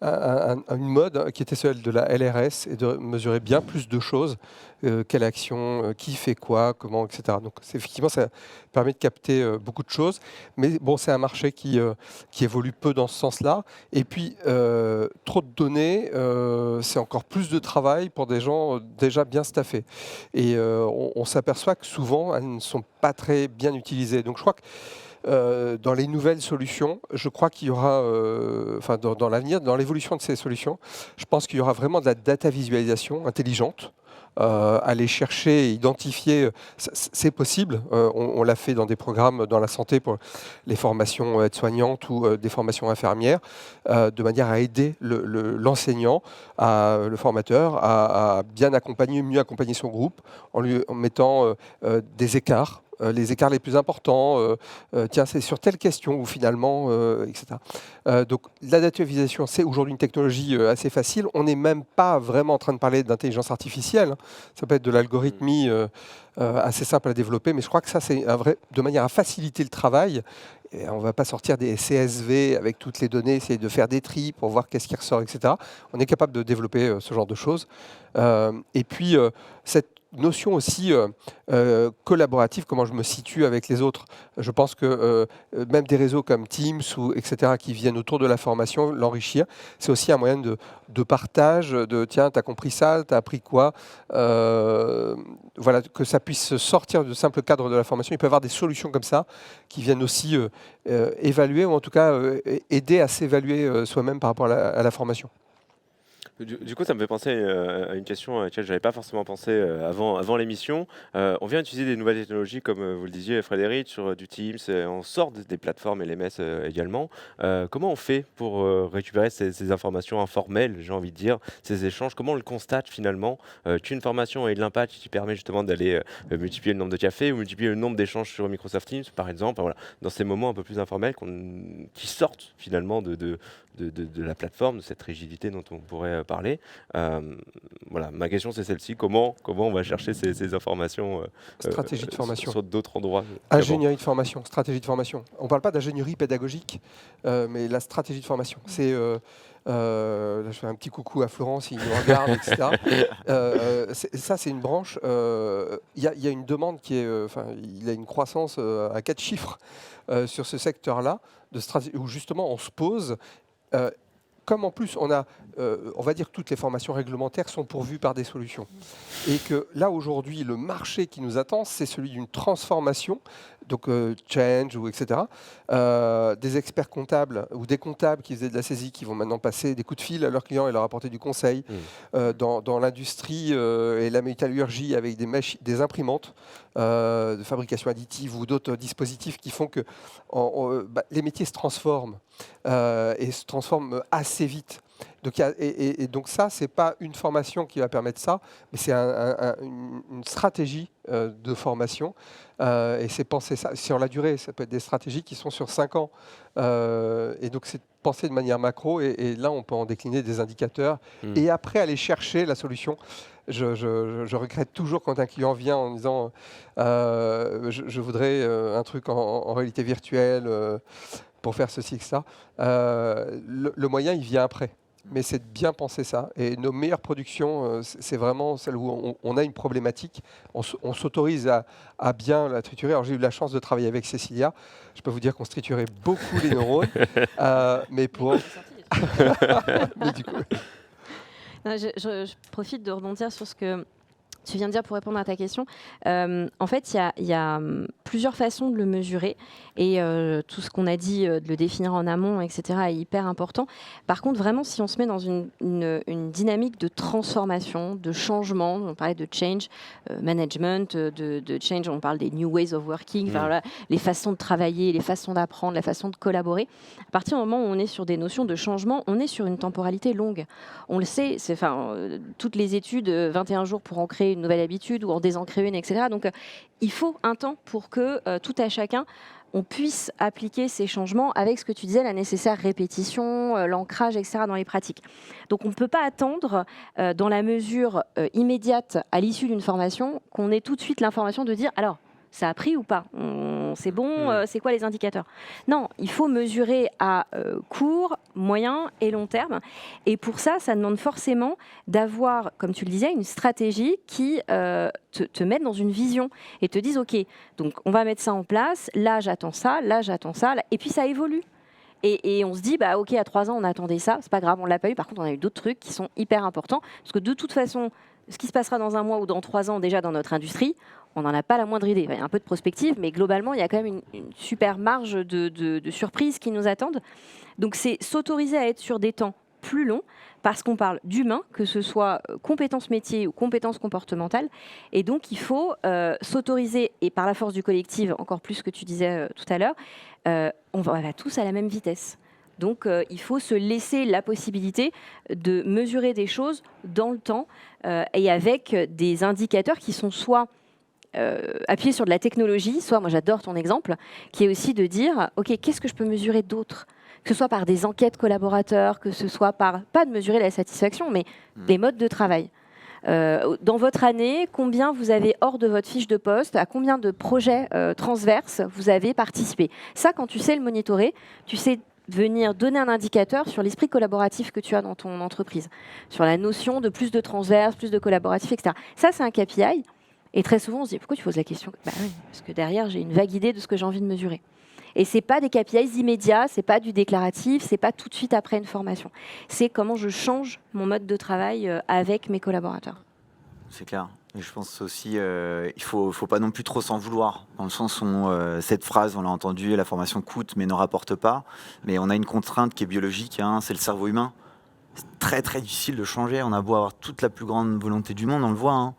une mode qui était celle de la LRS et de mesurer bien plus de choses, quelle action, qui fait quoi, comment, etc. Donc effectivement, ça permet de capter beaucoup de choses. Mais bon, c'est un marché qui évolue peu dans ce sens-là. Et puis, trop de données, c'est encore plus de travail pour des gens déjà bien staffés. Et on s'aperçoit que souvent, elles ne sont pas très bien utilisées. Donc je crois que dans les nouvelles solutions, je crois qu'il y aura, dans l'avenir, dans l'évolution de ces solutions, je pense qu'il y aura vraiment de la data visualisation intelligente. Aller chercher et identifier, c'est possible. On l'a fait dans des programmes dans la santé pour les formations aides-soignantes ou des formations infirmières, de manière à aider l'enseignant, le formateur, à bien accompagner, mieux accompagner son groupe en mettant des écarts. Les écarts les plus importants, tiens, c'est sur telle question ou finalement, etc. Donc la data visualisation, c'est aujourd'hui une technologie assez facile. On n'est même pas vraiment en train de parler d'intelligence artificielle. Ça peut être de l'algorithmie assez simple à développer, mais je crois que ça, c'est de manière à faciliter le travail. Et on ne va pas sortir des CSV avec toutes les données, essayer de faire des tris pour voir qu'est-ce qui ressort, etc. On est capable de développer ce genre de choses. Et puis, cette notion aussi collaborative, comment je me situe avec les autres. Je pense que même des réseaux comme Teams, etc., qui viennent autour de la formation, l'enrichir, c'est aussi un moyen de partage, de tiens, tu as compris ça, tu as appris quoi, que ça puisse sortir du simple cadre de la formation. Il peut y avoir des solutions comme ça qui viennent aussi évaluer, ou en tout cas aider à s'évaluer soi-même par rapport à la formation. Du coup, ça me fait penser à une question à laquelle je n'avais pas forcément pensé avant l'émission. On vient d'utiliser des nouvelles technologies, comme vous le disiez, Frédéric, sur du Teams. On sort des plateformes LMS également. Comment on fait pour récupérer ces informations informelles, j'ai envie de dire, ces échanges? Comment on le constate finalement qu'une formation ait de l'impact qui permet justement d'aller multiplier le nombre de cafés ou multiplier le nombre d'échanges sur Microsoft Teams, par exemple? Enfin, voilà, dans ces moments un peu plus informels qui sortent finalement de la plateforme, de cette rigidité dont on pourrait parler. Voilà, ma question c'est celle-ci, comment on va chercher ces informations Stratégie de formation. sur d'autres endroits Ingénierie de formation, stratégie de formation. On ne parle pas d'ingénierie pédagogique, mais la stratégie de formation. C'est, là, je fais un petit coucou à Florence, il nous regarde, etc. Ça, c'est une branche. Il y a une demande qui est, il a une croissance à 4 chiffres sur ce secteur-là, où justement on se pose. Comme en plus on va dire que toutes les formations réglementaires sont pourvues par des solutions. Et que là aujourd'hui, le marché qui nous attend, c'est celui d'une transformation, donc Change ou etc. Des experts comptables ou des comptables qui faisaient de la saisie, qui vont maintenant passer des coups de fil à leurs clients et leur apporter du conseil. Dans l'industrie et la métallurgie avec des imprimantes de fabrication additive ou d'autres dispositifs qui font que les métiers se transforment et se transforment assez vite. Donc, donc ça, ce n'est pas une formation qui va permettre ça, mais c'est une stratégie de formation. Et c'est penser ça sur la durée. Ça peut être des stratégies qui sont sur 5 ans. Et donc, c'est penser de manière macro. Et là, on peut en décliner des indicateurs. Et après, aller chercher la solution. Je regrette toujours quand un client vient en disant je voudrais un truc en réalité virtuelle pour faire ceci, etc. Le moyen, il vient après. Mais c'est de bien penser ça. Et nos meilleures productions, c'est vraiment celles où on a une problématique. On s'autorise à bien la triturer. Alors j'ai eu la chance de travailler avec Cécilia. Je peux vous dire qu'on se triturait beaucoup les neurones. Mais pour... mais du coup... Non, je profite de rebondir sur ce que tu viens de dire pour répondre à ta question. En fait, il y a plusieurs façons de le mesurer et tout ce qu'on a dit, de le définir en amont, etc., est hyper important. Par contre, vraiment, si on se met dans une dynamique de transformation, de changement, on parlait de change management, de change, on parle des new ways of working, voilà, les façons de travailler, les façons d'apprendre, la façon de collaborer. À partir du moment où on est sur des notions de changement, on est sur une temporalité longue. On le sait, toutes les études, 21 jours pour en créer une nouvelle habitude ou en désancrer une, etc. Donc, il faut un temps pour que tout à chacun, on puisse appliquer ces changements avec ce que tu disais, la nécessaire répétition, l'ancrage, etc. dans les pratiques. Donc, on ne peut pas attendre, dans la mesure immédiate à l'issue d'une formation, qu'on ait tout de suite l'information de dire « alors, ça a pris ou pas ? C'est bon, c'est quoi les indicateurs ?» Non, il faut mesurer à court, moyen et long terme. Et pour ça, ça demande forcément d'avoir, comme tu le disais, une stratégie qui te mette dans une vision et te dise « ok, donc on va mettre ça en place, là j'attends ça, et puis ça évolue. » Et on se dit, bah ok, à 3 ans, on attendait ça, c'est pas grave, on l'a pas eu. Par contre, on a eu d'autres trucs qui sont hyper importants. Parce que de toute façon, ce qui se passera dans 1 mois ou dans 3 ans, déjà dans notre industrie, on n'en a pas la moindre idée. Il y a un peu de prospective, mais globalement, il y a quand même une super marge de surprises qui nous attendent. Donc, c'est s'autoriser à être sur des temps plus longs, parce qu'on parle d'humain, que ce soit compétences métiers ou compétences comportementales. Et donc, il faut s'autoriser, et par la force du collectif, encore plus que tu disais tout à l'heure, on va tous à la même vitesse. Donc, il faut se laisser la possibilité de mesurer des choses dans le temps et avec des indicateurs qui sont soit appuyés sur de la technologie, soit, moi j'adore ton exemple, qui est aussi de dire, ok, qu'est-ce que je peux mesurer d'autre ? Que ce soit par des enquêtes collaborateurs, que ce soit par, pas de mesurer la satisfaction, mais des modes de travail. Dans votre année, combien vous avez hors de votre fiche de poste, à combien de projets transverses vous avez participé ? Ça, quand tu sais le monitorer, tu sais venir donner un indicateur sur l'esprit collaboratif que tu as dans ton entreprise, sur la notion de plus de transverse, plus de collaboratif, etc. Ça, c'est un KPI. Et très souvent, on se dit, pourquoi tu poses la question ? Bah oui, parce que derrière, j'ai une vague idée de ce que j'ai envie de mesurer. Et ce n'est pas des KPIs immédiats, ce n'est pas du déclaratif, ce n'est pas tout de suite après une formation. C'est comment je change mon mode de travail avec mes collaborateurs. C'est clair. Et je pense aussi il ne faut pas non plus trop s'en vouloir, dans le sens où cette phrase, on l'a entendue, la formation coûte mais ne rapporte pas. Mais on a une contrainte qui est biologique, hein, c'est le cerveau humain. C'est très très difficile de changer. On a beau avoir toute la plus grande volonté du monde, on le voit. Hein.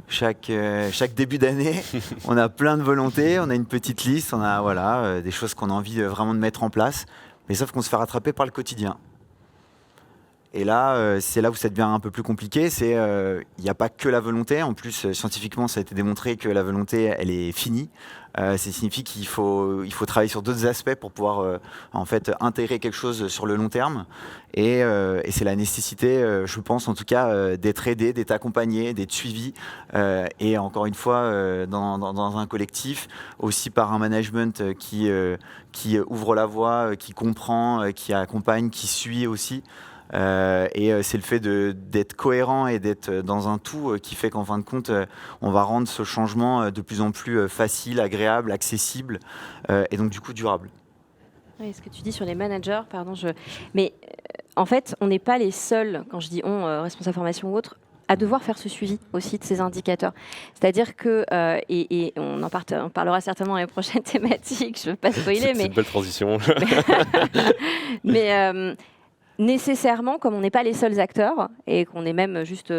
Chaque début d'année, on a plein de volontés, on a une petite liste, on a des choses qu'on a envie vraiment de mettre en place, mais sauf qu'on se fait rattraper par le quotidien. Et là, c'est là où ça devient un peu plus compliqué. Il n'y a pas que la volonté. En plus, scientifiquement, ça a été démontré que la volonté, elle est finie. Ça signifie qu'il faut travailler sur d'autres aspects pour pouvoir en fait intégrer quelque chose sur le long terme. Et c'est la nécessité, je pense en tout cas, d'être aidé, d'être accompagné, d'être suivi. Et encore une fois, dans un collectif, aussi par un management qui ouvre la voie, qui comprend, qui accompagne, qui suit aussi. C'est le fait d'être cohérent et d'être dans un tout qui fait qu'en fin de compte, on va rendre ce changement de plus en plus facile, agréable, accessible et donc du coup durable. Oui, ce que tu dis sur les managers, pardon, mais en fait, on n'est pas les seuls, quand je dis responsable formation ou autre, à devoir faire ce suivi aussi de ces indicateurs. C'est-à-dire que, et on parlera certainement dans les prochaines thématiques, je ne veux pas spoiler, mais... C'est une belle transition. mais nécessairement, comme on n'est pas les seuls acteurs et qu'on est même juste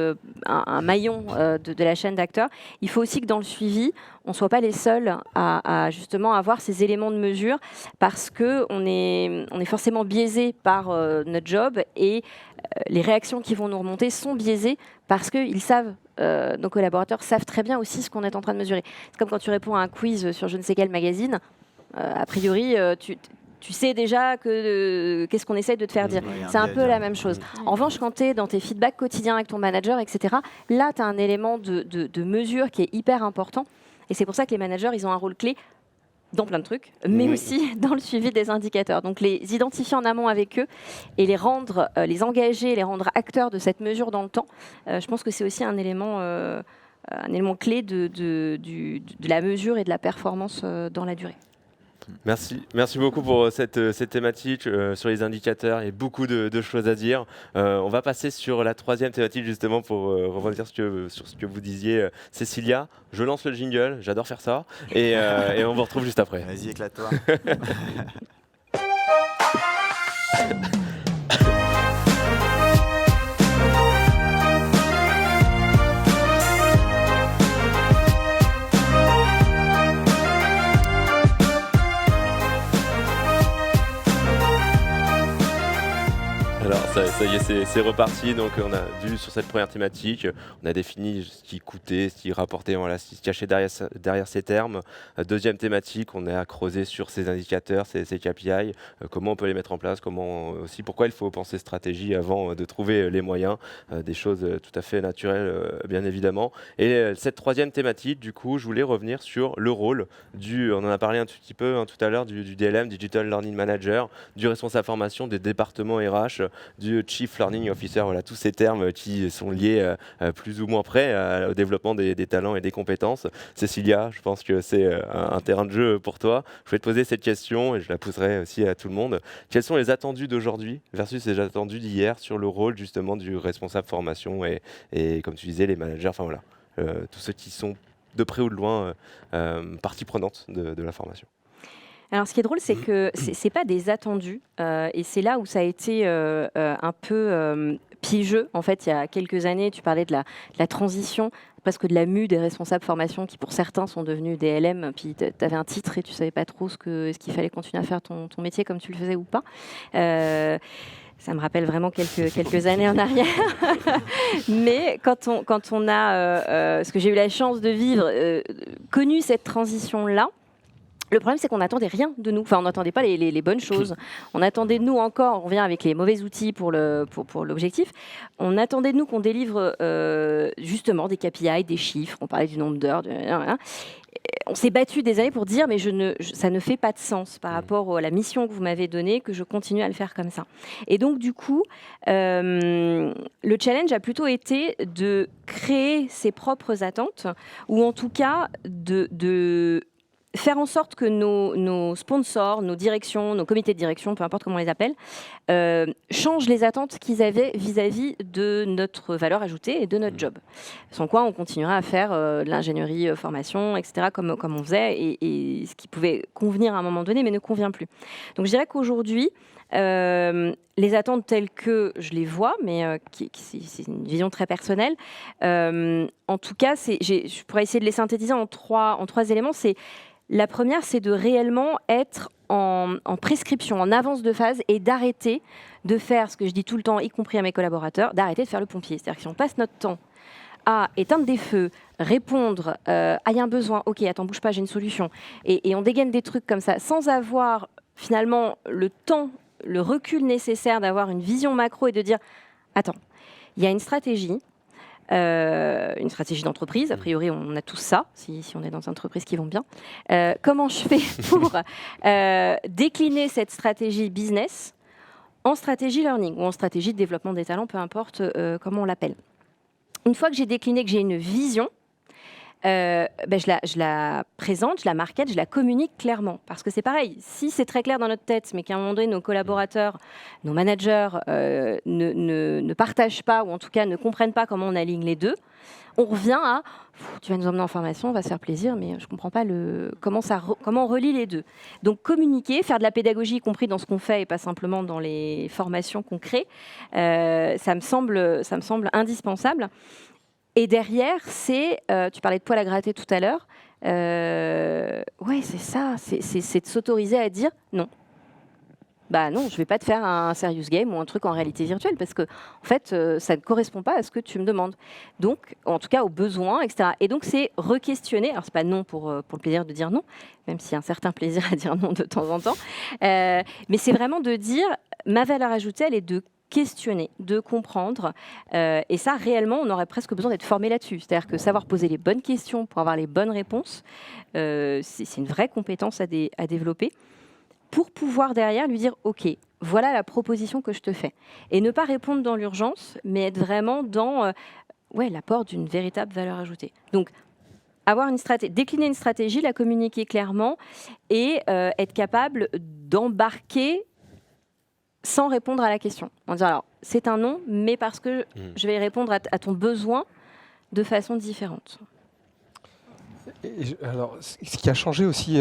un maillon de la chaîne d'acteurs, il faut aussi que dans le suivi, on ne soit pas les seuls à justement avoir ces éléments de mesure parce qu'on est forcément biaisé par notre job et les réactions qui vont nous remonter sont biaisées parce qu'ils savent, nos collaborateurs savent très bien aussi ce qu'on est en train de mesurer. C'est comme quand tu réponds à un quiz sur je ne sais quel magazine, a priori, tu sais déjà qu'est-ce qu'on essaie de te faire dire. C'est un peu la même chose. En revanche, quand tu es dans tes feedbacks quotidiens avec ton manager, etc., là, tu as un élément de mesure qui est hyper important. Et c'est pour ça que les managers, ils ont un rôle clé dans plein de trucs, mais aussi dans le suivi des indicateurs. Donc, les identifier en amont avec eux et les rendre, les engager, les rendre acteurs de cette mesure dans le temps, je pense que c'est aussi un élément clé de la mesure et de la performance dans la durée. Merci beaucoup pour cette thématique sur les indicateurs. Il y a beaucoup de choses à dire. On va passer sur la troisième thématique justement pour rebondir sur ce que vous disiez. Cécilia, je lance le jingle, j'adore faire ça. Et on vous retrouve juste après. Vas-y, éclate-toi. Alors ça y est, c'est reparti. Donc on a vu sur cette première thématique, on a défini ce qui coûtait, ce qui rapportait, voilà, ce qui se cachait derrière ces termes. Deuxième thématique, on a creusé sur ces indicateurs, ces KPI, comment on peut les mettre en place, pourquoi il faut penser stratégie avant de trouver les moyens, des choses tout à fait naturelles bien évidemment. Et cette troisième thématique, du coup, je voulais revenir sur le rôle on en a parlé un tout petit peu tout à l'heure, du DLM, Digital Learning Manager, du responsable formation, des départements RH, du Chief Learning Officer, voilà, tous ces termes qui sont liés plus ou moins près au développement des talents et des compétences. Cécilia, je pense que c'est un terrain de jeu pour toi. Je vais te poser cette question et je la poserai aussi à tout le monde. Quels sont les attendus d'aujourd'hui versus les attendus d'hier sur le rôle justement du responsable formation et comme tu disais, les managers, enfin voilà, tous ceux qui sont de près ou de loin partie prenante de la formation? Alors, ce qui est drôle, c'est que c'est pas des attendus, et c'est là où ça a été un peu piégeux. En fait, il y a quelques années, tu parlais de la transition, presque de la mue des responsables formation qui, pour certains, sont devenus des LM. Puis tu avais un titre et tu savais pas trop ce qu'il fallait continuer à faire ton métier comme tu le faisais ou pas. Ça me rappelle vraiment quelques années en arrière. Mais quand on a, ce que j'ai eu la chance de vivre, connu cette transition-là, le problème, c'est qu'on n'attendait rien de nous. Enfin, on n'attendait pas les bonnes choses. On attendait de nous encore, on revient avec les mauvais outils pour l'objectif, on attendait de nous qu'on délivre justement des KPI, des chiffres, on parlait du nombre d'heures. On s'est battu des années pour dire mais ça ne fait pas de sens par rapport à la mission que vous m'avez donnée, que je continue à le faire comme ça. Et donc du coup, le challenge a plutôt été de créer ses propres attentes, ou en tout cas de faire en sorte que nos sponsors, nos directions, nos comités de direction, peu importe comment on les appelle, changent les attentes qu'ils avaient vis-à-vis de notre valeur ajoutée et de notre job. Sans quoi, on continuera à faire de l'ingénierie, formation, etc., comme on faisait, et ce qui pouvait convenir à un moment donné, mais ne convient plus. Donc je dirais qu'aujourd'hui, les attentes telles que je les vois, mais c'est une vision très personnelle, en tout cas, je pourrais essayer de les synthétiser en trois éléments. La première, c'est de réellement être en prescription, en avance de phase, et d'arrêter de faire ce que je dis tout le temps, y compris à mes collaborateurs, d'arrêter de faire le pompier. C'est-à-dire que si on passe notre temps à éteindre des feux, répondre, il y a un besoin, ok, attends, bouge pas, j'ai une solution, et on dégaine des trucs comme ça, sans avoir finalement le temps, le recul nécessaire d'avoir une vision macro et de dire, attends, il y a une stratégie d'entreprise, a priori on a tous ça, si on est dans une entreprise qui vont bien. Comment je fais pour décliner cette stratégie business en stratégie learning ou en stratégie de développement des talents, peu importe comment on l'appelle. Une fois que j'ai décliné, que j'ai une vision, je la présente, je la market, je la communique clairement. Parce que c'est pareil, si c'est très clair dans notre tête, mais qu'à un moment donné, nos collaborateurs, nos managers ne partagent pas, ou en tout cas ne comprennent pas comment on aligne les deux, on revient à « tu vas nous emmener en formation, on va se faire plaisir, mais je ne comprends pas comment on relie les deux ». Donc communiquer, faire de la pédagogie, y compris dans ce qu'on fait et pas simplement dans les formations qu'on crée, ça me semble indispensable. Et derrière, tu parlais de poil à gratter tout à l'heure, ouais, c'est ça, c'est de s'autoriser à dire non. Bah non, je vais pas te faire un serious game ou un truc en réalité virtuelle parce que en fait, ça ne correspond pas à ce que tu me demandes. Donc, en tout cas, aux besoins, etc. Et donc, c'est re-questionner. Alors, c'est pas non pour le plaisir de dire non, même s'il y a un certain plaisir à dire non de temps en temps. Mais c'est vraiment de dire, ma valeur ajoutée, elle est de questionner, de comprendre. Et ça, réellement, on aurait presque besoin d'être formé là-dessus. C'est-à-dire que savoir poser les bonnes questions pour avoir les bonnes réponses, c'est une vraie compétence à développer pour pouvoir derrière lui dire « Ok, voilà la proposition que je te fais ». Et ne pas répondre dans l'urgence, mais être vraiment dans l'apport d'une véritable valeur ajoutée. Donc, avoir décliner une stratégie, la communiquer clairement et être capable d'embarquer sans répondre à la question. En disant alors, c'est un non, mais parce que je vais répondre à ton besoin de façon différente. Alors, ce qui a changé aussi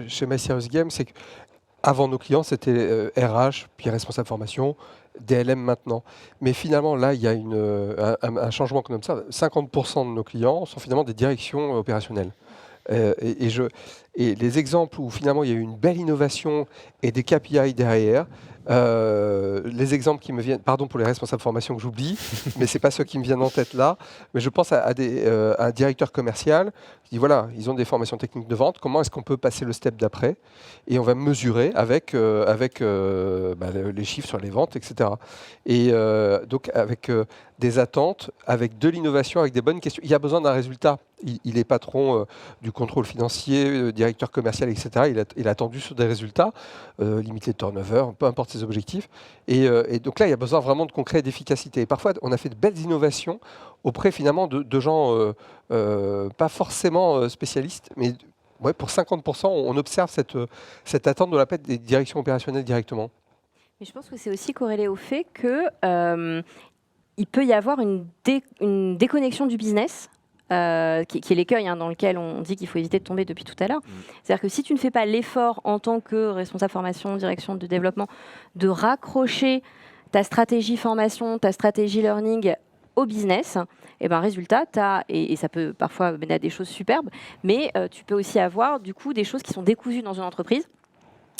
chez My Serious Game, c'est qu'avant nos clients, c'était RH, puis responsable formation, DLM maintenant. Mais finalement, là, il y a un changement comme ça. 50% de nos clients sont finalement des directions opérationnelles. Et les exemples où finalement il y a eu une belle innovation et des KPI derrière, les exemples qui me viennent, pardon pour les responsables formation que j'oublie, mais c'est pas ceux qui me viennent en tête là, mais je pense à un directeur commercial qui dit voilà, ils ont des formations techniques de vente, comment est-ce qu'on peut passer le step d'après, et on va mesurer avec les chiffres sur les ventes, etc. Et donc avec des attentes, avec de l'innovation, avec des bonnes questions. Il y a besoin d'un résultat. Il est patron du contrôle financier, directeur commercial, etc. Il a attendu sur des résultats, limiter le turnover, peu importe ses objectifs. Et donc là, il y a besoin vraiment de concret et d'efficacité. Et parfois, on a fait de belles innovations auprès finalement de gens pas forcément spécialistes, mais pour 50%, on observe cette attente de la part des directions opérationnelles directement. Mais je pense que c'est aussi corrélé au fait que il peut y avoir une déconnexion du business, qui est l'écueil dans lequel on dit qu'il faut éviter de tomber depuis tout à l'heure. C'est-à-dire que si tu ne fais pas l'effort en tant que responsable formation, direction de développement, de raccrocher ta stratégie formation, ta stratégie learning au business, et ben résultat, et ça peut parfois mener à des choses superbes, mais tu peux aussi avoir du coup des choses qui sont décousues dans une entreprise,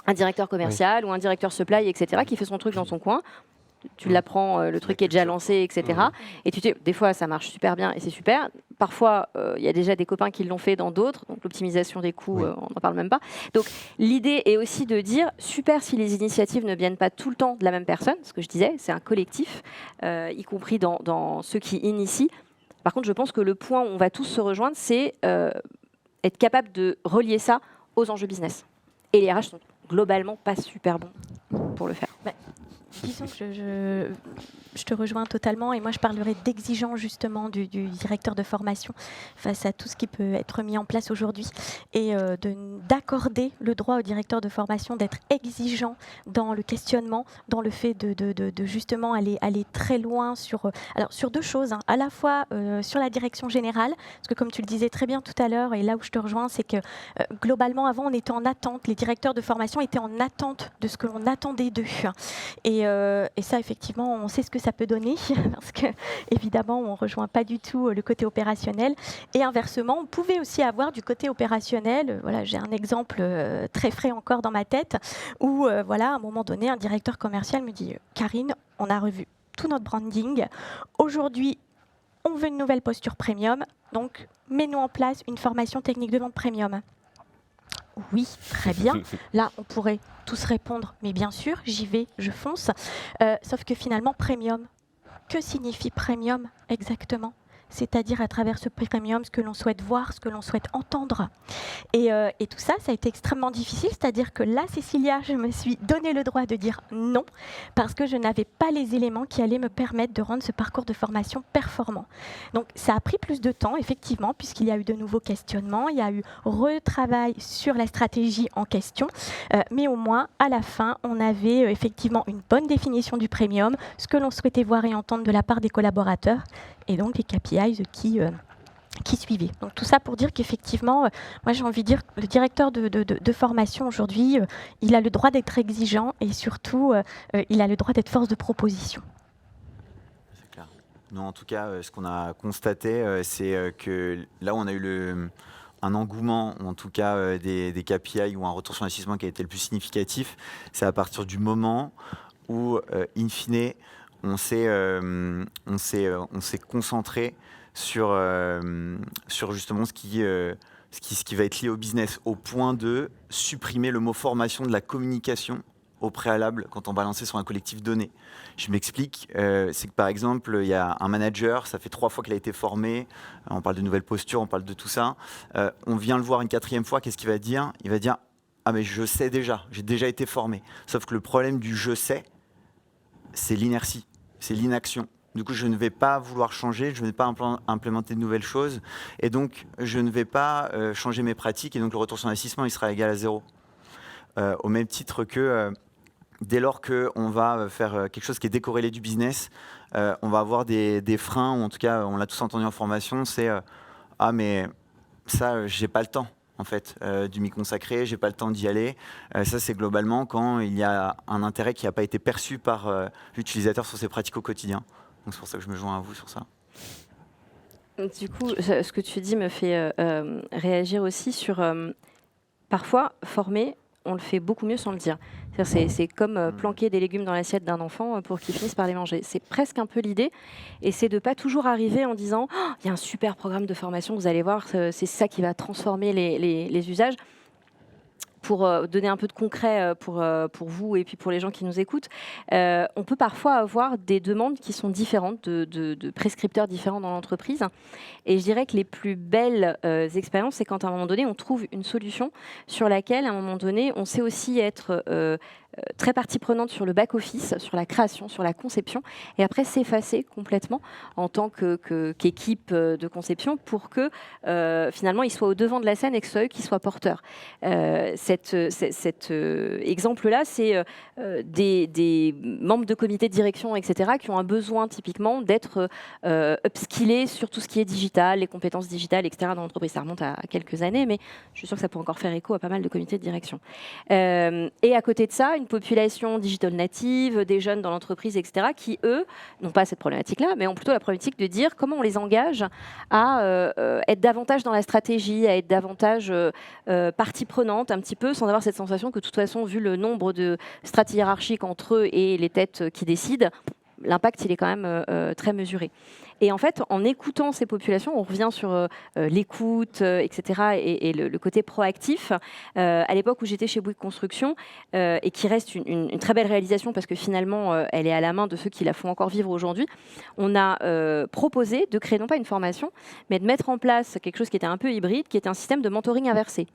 un directeur commercial ou un directeur supply, etc., qui fait son truc dans son coin. Tu l'apprends, le truc est déjà lancé, etc. Et des fois, ça marche super bien et c'est super. Parfois, il y a déjà des copains qui l'ont fait dans d'autres. Donc, l'optimisation des coûts, on n'en parle même pas. Donc, l'idée est aussi de dire, super si les initiatives ne viennent pas tout le temps de la même personne. Ce que je disais, c'est un collectif, y compris dans ceux qui initient. Par contre, je pense que le point où on va tous se rejoindre, c'est être capable de relier ça aux enjeux business. Et les RH sont globalement pas super bons pour le faire. Disons que je te rejoins totalement et moi je parlerai d'exigence justement du directeur de formation face à tout ce qui peut être mis en place aujourd'hui et d'accorder le droit au directeur de formation d'être exigeant dans le questionnement, dans le fait de justement aller très loin sur deux choses, hein. À la fois sur la direction générale, parce que comme tu le disais très bien tout à l'heure et là où je te rejoins, c'est que globalement avant on était en attente, les directeurs de formation étaient en attente de ce que l'on attendait d'eux. Et ça, effectivement, on sait ce que ça peut donner, parce que évidemment, on ne rejoint pas du tout le côté opérationnel. Et inversement, on pouvait aussi avoir du côté opérationnel. Voilà, j'ai un exemple très frais encore dans ma tête, où voilà, à un moment donné, un directeur commercial me dit « Karine, on a revu tout notre branding. Aujourd'hui, on veut une nouvelle posture premium, donc mets-nous en place une formation technique de vente premium. » Oui, très bien. Là, on pourrait tous répondre, mais bien sûr, j'y vais, je fonce. Sauf que finalement, premium, que signifie premium exactement ? C'est-à-dire à travers ce premium, ce que l'on souhaite voir, ce que l'on souhaite entendre. Et tout ça, ça a été extrêmement difficile. C'est-à-dire que là, Cécilia, je me suis donné le droit de dire non, parce que je n'avais pas les éléments qui allaient me permettre de rendre ce parcours de formation performant. Donc, ça a pris plus de temps, effectivement, puisqu'il y a eu de nouveaux questionnements, il y a eu retravail sur la stratégie en question. Mais au moins, à la fin, on avait effectivement une bonne définition du premium, ce que l'on souhaitait voir et entendre de la part des collaborateurs, et donc les KPIs qui suivaient. Donc tout ça pour dire qu'effectivement, moi j'ai envie de dire que le directeur de formation aujourd'hui, il a le droit d'être exigeant et surtout, il a le droit d'être force de proposition. C'est clair. Non, en tout cas, ce qu'on a constaté, c'est que là où on a eu un engouement, ou en tout cas des KPI ou un retour sur investissement qui a été le plus significatif, c'est à partir du moment où, in fine, on s'est concentré sur justement ce qui va être lié au business, au point de supprimer le mot formation de la communication au préalable quand on balançait sur un collectif donné. Je m'explique, c'est que par exemple, il y a un manager, ça fait 3 fois qu'il a été formé, on parle de nouvelles postures, on parle de tout ça, on vient le voir une 4e fois, qu'est-ce qu'il va dire ? Il va dire « Ah mais je sais déjà, j'ai déjà été formé ». Sauf que le problème du « je sais », c'est l'inertie, c'est l'inaction. Du coup, je ne vais pas vouloir changer, je ne vais pas implémenter de nouvelles choses, et donc je ne vais pas changer mes pratiques, et donc le retour sur investissement, il sera égal à 0. Au même titre que dès lors qu'on va faire quelque chose qui est décorrélé du business, on va avoir des freins, ou en tout cas, on l'a tous entendu en formation, c'est ah mais ça, j'ai pas le temps. En fait, de m'y consacrer, j'ai pas le temps d'y aller. Ça, c'est globalement quand il y a un intérêt qui n'a pas été perçu par l'utilisateur sur ses pratiques au quotidien. Donc c'est pour ça que je me joins à vous sur ça. Du coup, ce que tu dis me fait réagir aussi sur parfois former, on le fait beaucoup mieux sans le dire. C'est comme planquer des légumes dans l'assiette d'un enfant pour qu'il finisse par les manger. C'est presque un peu l'idée. Et c'est de ne pas toujours arriver en disant oh, « il y a un super programme de formation, vous allez voir, c'est ça qui va transformer les usages ». Pour donner un peu de concret pour vous et puis pour les gens qui nous écoutent, on peut parfois avoir des demandes qui sont différentes, de prescripteurs différents dans l'entreprise. Et je dirais que les plus belles expériences, c'est quand à un moment donné, on trouve une solution sur laquelle, à un moment donné, on sait aussi être très partie prenante sur le back-office, sur la création, sur la conception, et après s'effacer complètement en tant qu'équipe de conception pour que finalement ils soient au devant de la scène et que ce soit eux qui soient porteurs. Cet exemple-là, c'est des membres de comité de direction, etc., qui ont un besoin typiquement d'être upskillés sur tout ce qui est digital, les compétences digitales, etc. dans l'entreprise. Ça remonte à quelques années, mais je suis sûre que ça peut encore faire écho à pas mal de comités de direction. Et à côté de ça, une population digital native, des jeunes dans l'entreprise, etc., qui, eux, n'ont pas cette problématique-là, mais ont plutôt la problématique de dire comment on les engage à être davantage dans la stratégie, à être davantage partie prenante, un petit peu, sans avoir cette sensation que, de toute façon, vu le nombre de strates hiérarchiques entre eux et les têtes qui décident, l'impact, il est quand même très mesuré. Et en fait, en écoutant ces populations, on revient sur l'écoute, etc., et le côté proactif. À l'époque où j'étais chez Bouygues Construction, et qui reste une très belle réalisation parce que finalement, elle est à la main de ceux qui la font encore vivre aujourd'hui, on a proposé de créer non pas une formation, mais de mettre en place quelque chose qui était un peu hybride, qui était un système de mentoring inversé.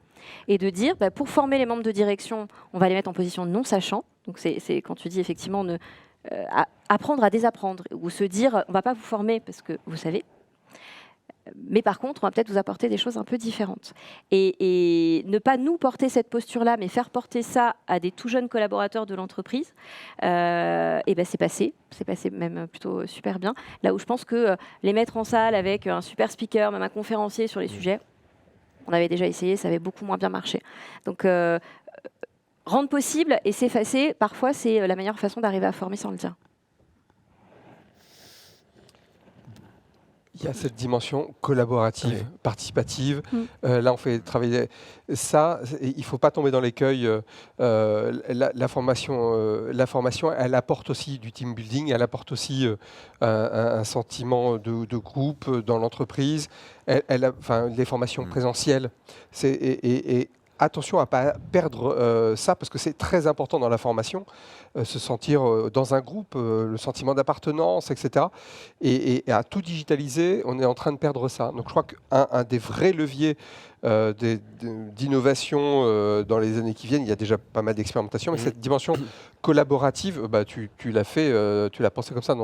et de dire, pour former les membres de direction, on va les mettre en position non sachant. Donc c'est quand tu dis effectivement apprendre à désapprendre, ou se dire, on ne va pas vous former parce que vous savez, mais par contre, on va peut-être vous apporter des choses un peu différentes. Et ne pas nous porter cette posture-là, mais faire porter ça à des tout jeunes collaborateurs de l'entreprise, c'est passé même plutôt super bien. Là où je pense que les mettre en salle avec un super speaker, même un conférencier sur les sujets, on avait déjà essayé, ça avait beaucoup moins bien marché. Donc, rendre possible et s'effacer, parfois, c'est la meilleure façon d'arriver à former sans le dire. Il y a cette dimension collaborative, participative. Là, on fait travailler ça. Il ne faut pas tomber dans l'écueil. La formation, elle apporte aussi du team building, elle apporte aussi un sentiment de groupe dans l'entreprise. Les formations présentielles. Et attention à ne pas perdre ça, parce que c'est très important dans la formation, se sentir dans un groupe, le sentiment d'appartenance, etc. Et à tout digitaliser, on est en train de perdre ça. Donc je crois qu'un des vrais leviers d'innovation dans les années qui viennent, il y a déjà pas mal d'expérimentation, mais cette dimension collaborative, tu l'as fait, tu l'as pensé comme ça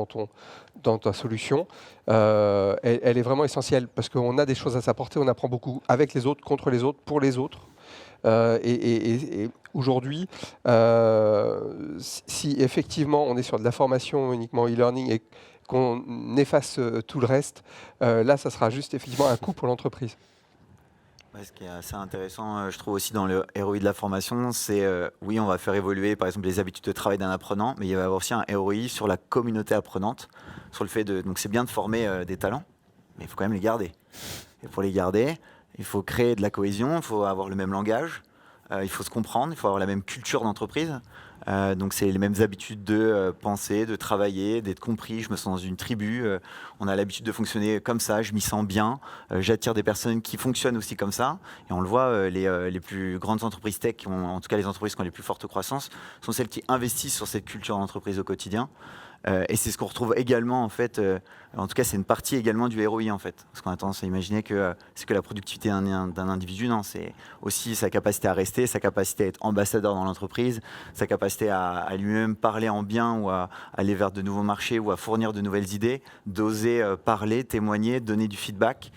dans ta solution, elle est vraiment essentielle, parce qu'on a des choses à s'apporter, on apprend beaucoup avec les autres, contre les autres, pour les autres. Et aujourd'hui, si effectivement on est sur de la formation uniquement e-learning et qu'on efface tout le reste, là, ça sera juste effectivement un coût pour l'entreprise. Ce qui est assez intéressant, je trouve aussi dans le ROI de la formation, c'est oui, on va faire évoluer par exemple les habitudes de travail d'un apprenant, mais il va y avoir aussi un ROI sur la communauté apprenante, sur le fait donc c'est bien de former des talents, mais il faut quand même les garder. Et pour les garder, il faut créer de la cohésion, il faut avoir le même langage, il faut se comprendre, il faut avoir la même culture d'entreprise. Donc c'est les mêmes habitudes de penser, de travailler, d'être compris. Je me sens dans une tribu, on a l'habitude de fonctionner comme ça, je m'y sens bien, j'attire des personnes qui fonctionnent aussi comme ça. Et on le voit, les plus grandes entreprises tech, en tout cas les entreprises qui ont les plus fortes croissances, sont celles qui investissent sur cette culture d'entreprise au quotidien. Et c'est ce qu'on retrouve également, en fait, en tout cas c'est une partie également du ROI en fait. Parce qu'on a tendance à imaginer que c'est que la productivité d'un individu, non, c'est aussi sa capacité à rester, sa capacité à être ambassadeur dans l'entreprise, sa capacité à lui-même parler en bien ou à aller vers de nouveaux marchés ou à fournir de nouvelles idées, d'oser parler, témoigner, donner du feedback.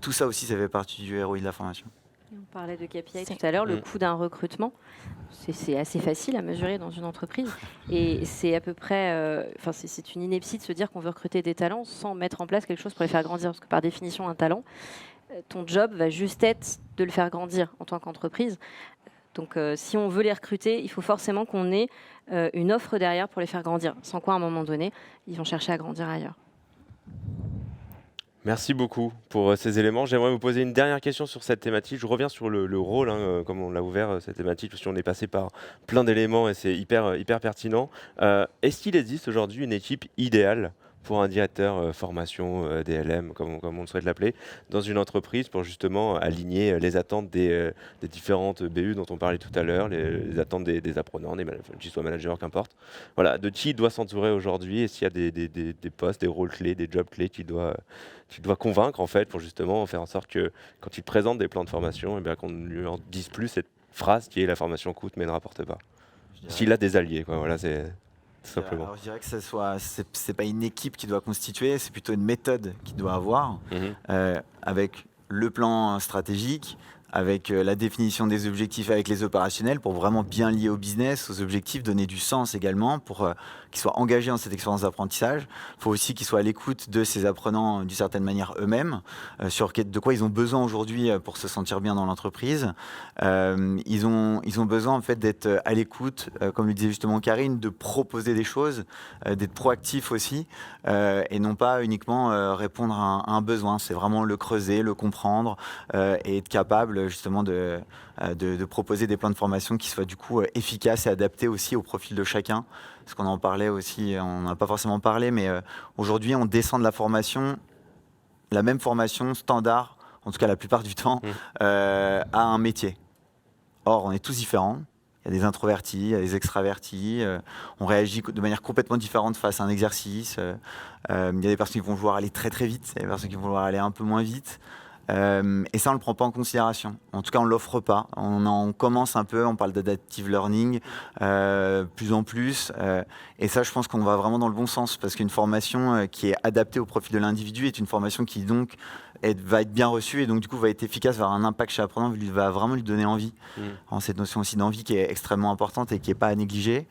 Tout ça aussi, ça fait partie du ROI de la formation. On parlait de KPI tout à l'heure, le coût d'un recrutement, c'est assez facile à mesurer dans une entreprise. Et c'est à peu près, c'est une ineptie de se dire qu'on veut recruter des talents sans mettre en place quelque chose pour les faire grandir. Parce que par définition, un talent, ton job va juste être de le faire grandir en tant qu'entreprise. Donc si on veut les recruter, il faut forcément qu'on ait une offre derrière pour les faire grandir. Sans quoi, à un moment donné, ils vont chercher à grandir ailleurs. Merci beaucoup pour ces éléments. J'aimerais vous poser une dernière question sur cette thématique. Je reviens sur le rôle, comme on l'a ouvert, cette thématique, parce qu'on est passé par plein d'éléments et c'est hyper pertinent. Est-ce qu'il existe aujourd'hui une équipe idéale pour un directeur formation DLM, comme on souhaite l'appeler, dans une entreprise pour justement aligner les attentes des différentes BU dont on parlait tout à l'heure, les attentes des apprenants, qu'ils soient managers, qu'importe. Voilà, de qui il doit s'entourer aujourd'hui et s'il y a des postes, des rôles clés, des jobs clés qu'il doit convaincre en fait pour justement faire en sorte que quand il présente des plans de formation, qu'on ne lui en dise plus cette phrase qui est la formation coûte mais ne rapporte pas. S'il a des alliés, quoi, voilà, c'est simplement. Alors, je dirais que c'est pas une équipe qui doit constituer, c'est plutôt une méthode qu'il doit avoir, avec le plan stratégique, avec la définition des objectifs avec les opérationnels pour vraiment bien lier au business, aux objectifs, donner du sens également pour qu'ils soient engagés dans cette expérience d'apprentissage. Il faut aussi qu'ils soient à l'écoute de ces apprenants d'une certaine manière eux-mêmes, sur de quoi ils ont besoin aujourd'hui pour se sentir bien dans l'entreprise. Ils ont besoin en fait d'être à l'écoute, comme le disait justement Karine, de proposer des choses, d'être proactifs aussi, et non pas uniquement répondre à un besoin. C'est vraiment le creuser, le comprendre et être capable justement de proposer des plans de formation qui soient du coup efficaces et adaptés aussi au profil de chacun. Parce qu'on en parlait aussi, on n'en a pas forcément parlé, mais aujourd'hui on descend de la même formation standard, en tout cas la plupart du temps, à un métier. Or on est tous différents. Il y a des introvertis, il y a des extravertis, on réagit de manière complètement différente face à un exercice. Il y a des personnes qui vont vouloir aller très très vite, il y a des personnes qui vont vouloir aller un peu moins vite. Et ça, on ne le prend pas en considération. En tout cas, on ne l'offre pas. On commence un peu, on parle d'adaptive learning, plus en plus. Et ça, je pense qu'on va vraiment dans le bon sens, parce qu'une formation qui est adaptée au profil de l'individu est une formation qui, donc, va être bien reçue et donc, du coup, va être efficace, va avoir un impact chez l'apprenant, va vraiment lui donner envie. Cette notion aussi d'envie qui est extrêmement importante et qui n'est pas à négliger.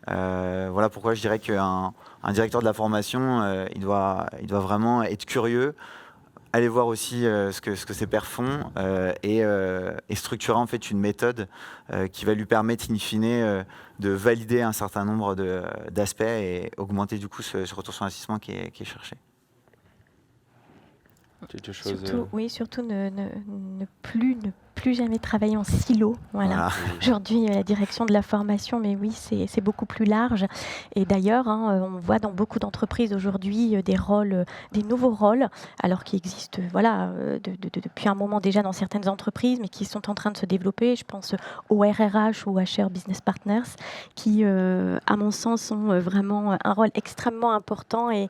Voilà pourquoi je dirais qu'un directeur de la formation, il doit vraiment être curieux, aller voir aussi ce que ses pairs font et structurer en fait une méthode qui va lui permettre in fine de valider un certain nombre d'aspects et augmenter du coup ce retour sur investissement qui est cherché. Surtout ne plus jamais travailler en silo. Voilà. Aujourd'hui, la direction de la formation, mais oui, c'est beaucoup plus large. Et d'ailleurs, on voit dans beaucoup d'entreprises aujourd'hui des nouveaux rôles, alors qui existent depuis un moment déjà dans certaines entreprises, mais qui sont en train de se développer. Je pense aux RRH ou HR Business Partners, qui, à mon sens, ont vraiment un rôle extrêmement important et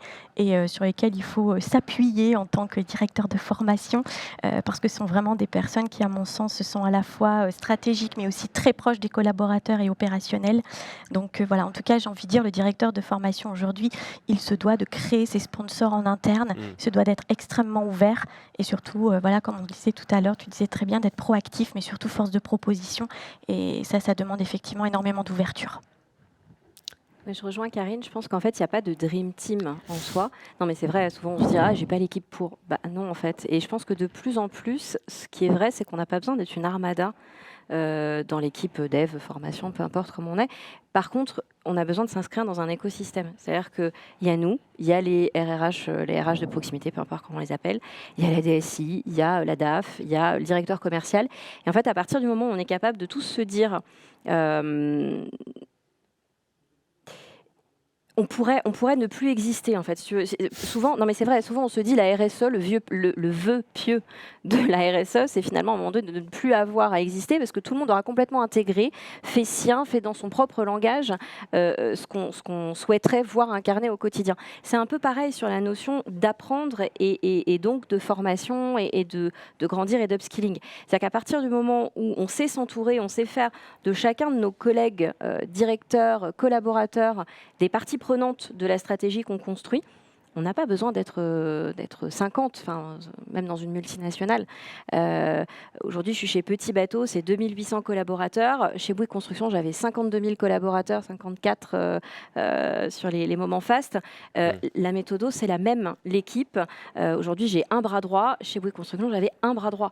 sur lesquels il faut s'appuyer en tant que directeur de formation, parce que ce sont vraiment des personnes qui, à mon sens, sont à la fois stratégiques, mais aussi très proches des collaborateurs et opérationnels. Donc voilà, en tout cas, j'ai envie de dire, le directeur de formation aujourd'hui, il se doit de créer ses sponsors en interne, il se doit d'être extrêmement ouvert et surtout, comme on disait tout à l'heure, tu disais très bien, d'être proactif, mais surtout force de proposition. Et ça demande effectivement énormément d'ouverture. Mais je rejoins Karine, je pense qu'en fait, il n'y a pas de dream team en soi. Non, mais c'est vrai, souvent on se dit « Ah, j'ai pas l'équipe pour ». Bah non, en fait. Et je pense que de plus en plus, ce qui est vrai, c'est qu'on n'a pas besoin d'être une armada dans l'équipe dev, formation, peu importe comment on est. Par contre, on a besoin de s'inscrire dans un écosystème. C'est-à-dire qu'il y a nous, il y a les RRH, les RH de proximité, peu importe comment on les appelle, il y a la DSI, il y a la DAF, il y a le directeur commercial. Et en fait, à partir du moment où on est capable de tous se dire... on pourrait ne plus exister en fait. Souvent, non mais c'est vrai, souvent on se dit la RSE, le vœu pieux de la RSE, c'est finalement à un moment donné de ne plus avoir à exister parce que tout le monde aura complètement intégré, fait sien, fait dans son propre langage ce qu'on souhaiterait voir incarné au quotidien. C'est un peu pareil sur la notion d'apprendre et donc de formation et de grandir et d'upskilling. C'est-à-dire qu'à partir du moment où on sait s'entourer, on sait faire de chacun de nos collègues, directeurs, collaborateurs, des parties prenante de la stratégie qu'on construit. On n'a pas besoin d'être 50, même dans une multinationale. Aujourd'hui, je suis chez Petit Bateau, c'est 2800 collaborateurs. Chez Bouygues Construction, j'avais 52 000 collaborateurs, 54 sur les moments fastes. La méthodo, c'est la même. L'équipe, aujourd'hui, j'ai un bras droit. Chez Bouygues Construction, j'avais un bras droit.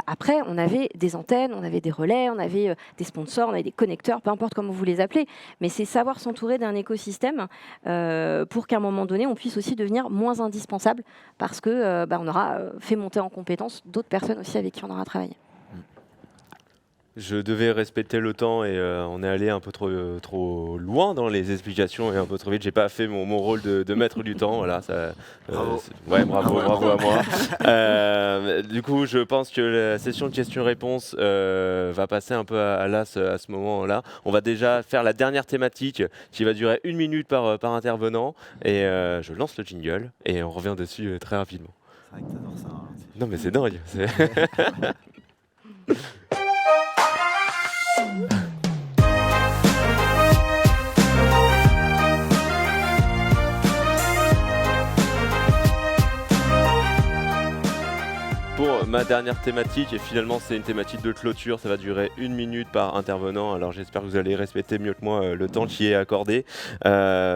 Après, on avait des antennes, on avait des relais, on avait des sponsors, on avait des connecteurs, peu importe comment vous les appelez. Mais c'est savoir s'entourer d'un écosystème pour qu'à un moment donné, on puisse aussi devenir moins indispensable parce que on aura fait monter en compétence d'autres personnes aussi avec qui on aura travaillé. Je devais respecter le temps et on est allé un peu trop loin dans les explications et un peu trop vite. J'ai pas fait mon rôle de maître du temps. Voilà, ça, bravo. Bravo à moi. Du coup, je pense que la session de questions-réponses va passer un peu à l'as à ce moment-là. On va déjà faire la dernière thématique qui va durer 1 minute par intervenant. Et je lance le jingle et on revient dessus très rapidement. C'est vrai que t'adores ça. Hein. Non mais c'est dingue. Pour ma dernière thématique, et finalement c'est une thématique de clôture, ça va durer 1 minute par intervenant, alors j'espère que vous allez respecter mieux que moi le temps qui est accordé.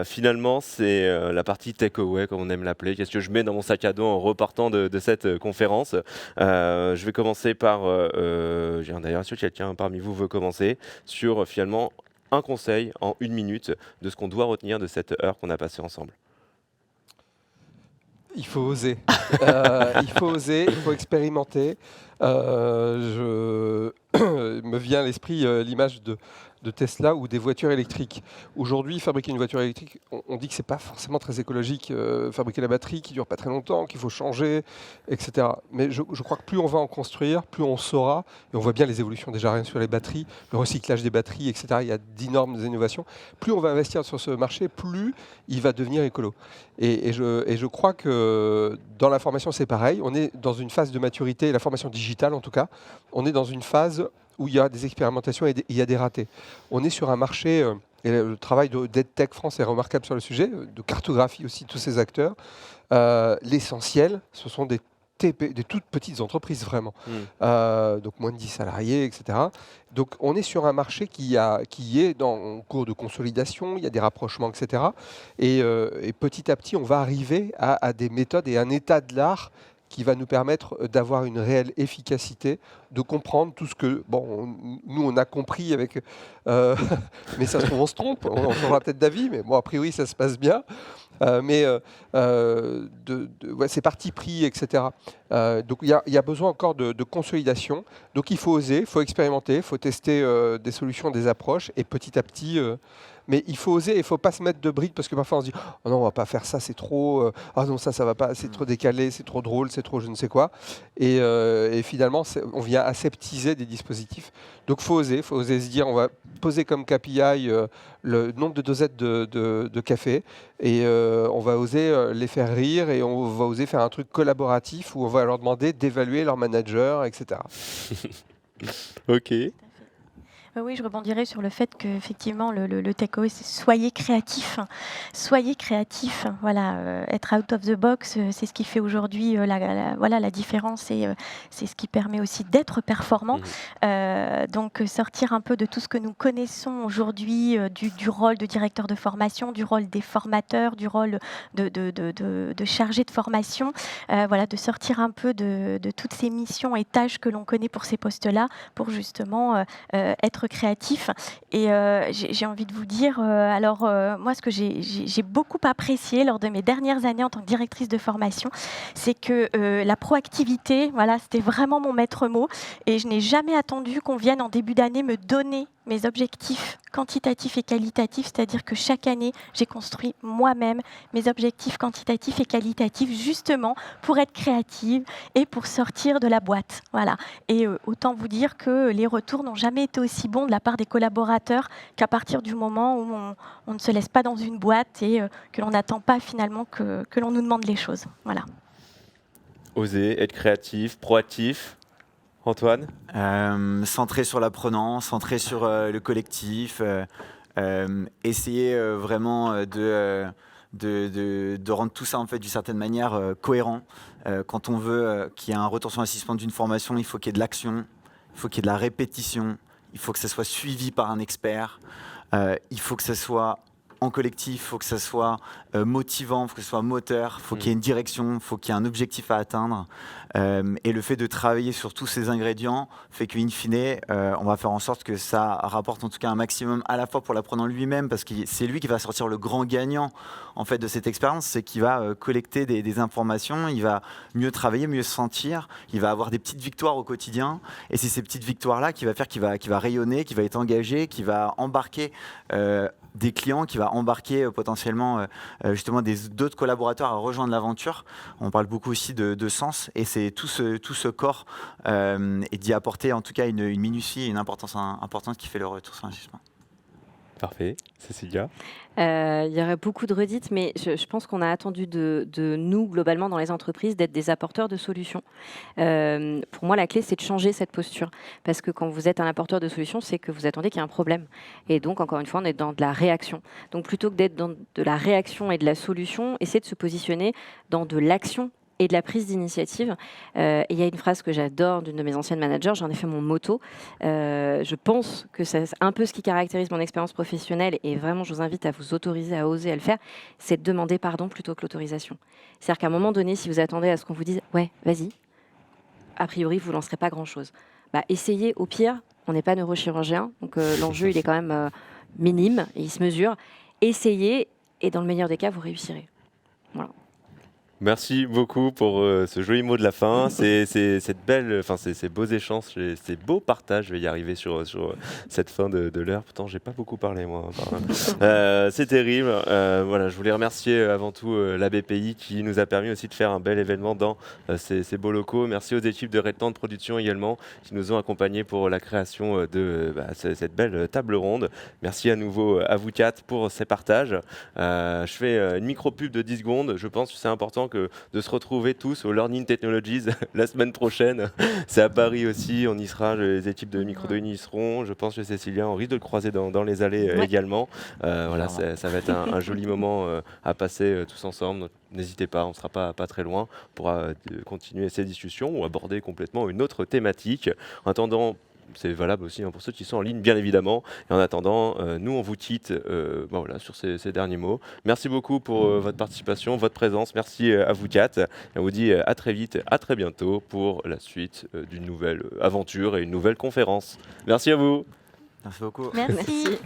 Finalement c'est la partie takeaway comme on aime l'appeler, qu'est-ce que je mets dans mon sac à dos en repartant de cette conférence. Je vais commencer par, d'ailleurs est-ce que quelqu'un parmi vous veut commencer sur finalement un conseil en 1 minute de ce qu'on doit retenir de cette heure qu'on a passée ensemble. Il faut oser. Il faut expérimenter. Me vient à l'esprit l'image de Tesla ou des voitures électriques. Aujourd'hui, fabriquer une voiture électrique, on dit que ce n'est pas forcément très écologique. Fabriquer la batterie qui ne dure pas très longtemps, qu'il faut changer, etc. Mais je crois que plus on va en construire, plus on saura, et on voit bien les évolutions déjà rien sur les batteries, le recyclage des batteries, etc. Il y a d'énormes innovations. Plus on va investir sur ce marché, plus il va devenir écolo. Et je crois que dans la formation, c'est pareil. On est dans une phase de maturité, la formation digitale en tout cas, on est dans une phase où il y a des expérimentations et il y a des ratés. On est sur un marché, et le travail d'EdTech France est remarquable sur le sujet, de cartographie aussi de tous ces acteurs. L'essentiel, ce sont des toutes petites entreprises vraiment, donc moins de 10 salariés, etc. Donc on est sur un marché qui est en cours de consolidation, il y a des rapprochements, etc. Et petit à petit, on va arriver à des méthodes et un état de l'art qui va nous permettre d'avoir une réelle efficacité, de comprendre tout ce que, nous on a compris avec, mais ça se trouve on se trompe, on changera peut-être d'avis, mais bon a priori ça se passe bien. C'est parti pris, etc. Donc il y a besoin encore de consolidation. Donc il faut oser, il faut expérimenter, il faut tester des solutions, des approches, et petit à petit. Mais il faut oser, il ne faut pas se mettre de briques parce que parfois on se dit oh non, on ne va pas faire ça, c'est trop. Ah non, ça ne va pas, c'est trop décalé, c'est trop drôle, c'est trop je ne sais quoi. Et finalement, on vient aseptiser des dispositifs. Donc il faut oser se dire on va poser comme KPI le nombre de dosettes de café et on va oser les faire rire et on va oser faire un truc collaboratif où on va leur demander d'évaluer leur manager, etc. Ok. Oui, je rebondirais sur le fait qu'effectivement, le takeaway, c'est soyez créatifs. Soyez créatifs. Voilà, être out of the box, c'est ce qui fait aujourd'hui la différence et c'est ce qui permet aussi d'être performant. Donc, sortir un peu de tout ce que nous connaissons aujourd'hui, du rôle de directeur de formation, du rôle des formateurs, du rôle de chargé de formation. Voilà, de sortir un peu de toutes ces missions et tâches que l'on connaît pour ces postes-là, pour justement être créatif. Et j'ai envie de vous dire, moi, ce que j'ai beaucoup apprécié lors de mes dernières années en tant que directrice de formation, c'est que la proactivité, voilà, c'était vraiment mon maître mot. Et je n'ai jamais attendu qu'on vienne en début d'année me donner mes objectifs quantitatifs et qualitatifs, c'est-à-dire que chaque année, j'ai construit moi-même mes objectifs quantitatifs et qualitatifs, justement pour être créative et pour sortir de la boîte. Voilà. Et autant vous dire que les retours n'ont jamais été aussi bons de la part des collaborateurs qu'à partir du moment où on ne se laisse pas dans une boîte et que l'on n'attend pas finalement que l'on nous demande les choses. Voilà. Oser, être créatif, proactif. Antoine ? Centré sur l'apprenant, centré sur le collectif, essayer vraiment de rendre tout ça en fait d'une certaine manière cohérent. Quand on veut qu'il y ait un retour sur investissement d'une formation, il faut qu'il y ait de l'action, il faut qu'il y ait de la répétition, il faut que ça soit suivi par un expert, il faut que ça soit en collectif, il faut que ça soit motivant, il faut que ce soit moteur, il faut qu'il y ait une direction, il faut qu'il y ait un objectif à atteindre. Et le fait de travailler sur tous ces ingrédients fait qu'in fine, on va faire en sorte que ça rapporte en tout cas un maximum à la fois pour l'apprenant lui-même, parce que c'est lui qui va sortir le grand gagnant en fait, de cette expérience, c'est qu'il va collecter des informations, il va mieux travailler, mieux se sentir, il va avoir des petites victoires au quotidien, et c'est ces petites victoires-là qui va faire qu'il va rayonner, qu'il va être engagé, qu'il va embarquer des clients, qui va embarquer potentiellement justement d'autres collaborateurs à rejoindre l'aventure. On parle beaucoup aussi de sens, et c'est tout ce corps et d'y apporter en tout cas une minutie et une importance importante qui fait le retour sur investissement. Parfait. Cécilia ? Il y aurait beaucoup de redites, mais je pense qu'on a attendu de nous, globalement, dans les entreprises, d'être des apporteurs de solutions. Pour moi, la clé, c'est de changer cette posture. Parce que quand vous êtes un apporteur de solutions, c'est que vous attendez qu'il y ait un problème. Et donc, encore une fois, on est dans de la réaction. Donc, plutôt que d'être dans de la réaction et de la solution, essayez de se positionner dans de l'action et de la prise d'initiative. Il y a une phrase que j'adore d'une de mes anciennes managers, j'en ai fait mon motto. Je pense que c'est un peu ce qui caractérise mon expérience professionnelle, et vraiment je vous invite à vous autoriser, à oser à le faire, c'est de demander pardon plutôt que l'autorisation. C'est-à-dire qu'à un moment donné, si vous attendez à ce qu'on vous dise « ouais, vas-y », a priori, vous ne lancerez pas grand-chose. Essayez, au pire, on n'est pas neurochirurgien, donc l'enjeu il est quand même minime, et il se mesure. Essayez, et dans le meilleur des cas, vous réussirez. Voilà. Merci beaucoup pour ce joli mot de la fin. C'est cette belle, enfin ces beaux échanges, ces beaux partages. Je vais y arriver sur cette fin de l'heure. Pourtant, j'ai pas beaucoup parlé moi. C'est terrible. Voilà, je voulais remercier avant tout la BPI qui nous a permis aussi de faire un bel événement dans ces beaux locaux. Merci aux équipes de Redland Production également qui nous ont accompagnés pour la création de cette belle table ronde. Merci à nouveau à vous quatre pour ces partages. Je fais une micro-pub de 10 secondes. Je pense que c'est important de se retrouver tous au Learning Technologies la semaine prochaine. C'est à Paris aussi, on y sera, les équipes de Micro 2 y seront. Je pense que Cécilia, on risque de le croiser dans les allées également. Voilà, ça va être un joli moment à passer tous ensemble. Donc, n'hésitez pas, on ne sera pas très loin. On pourra continuer ces discussions ou aborder complètement une autre thématique. En attendant, c'est valable aussi pour ceux qui sont en ligne, bien évidemment. Et en attendant, nous, on vous quitte voilà, sur ces derniers mots. Merci beaucoup pour votre participation, votre présence. Merci à vous quatre. Et on vous dit à très vite, à très bientôt pour la suite d'une nouvelle aventure et une nouvelle conférence. Merci à vous. Merci beaucoup. Merci. Merci.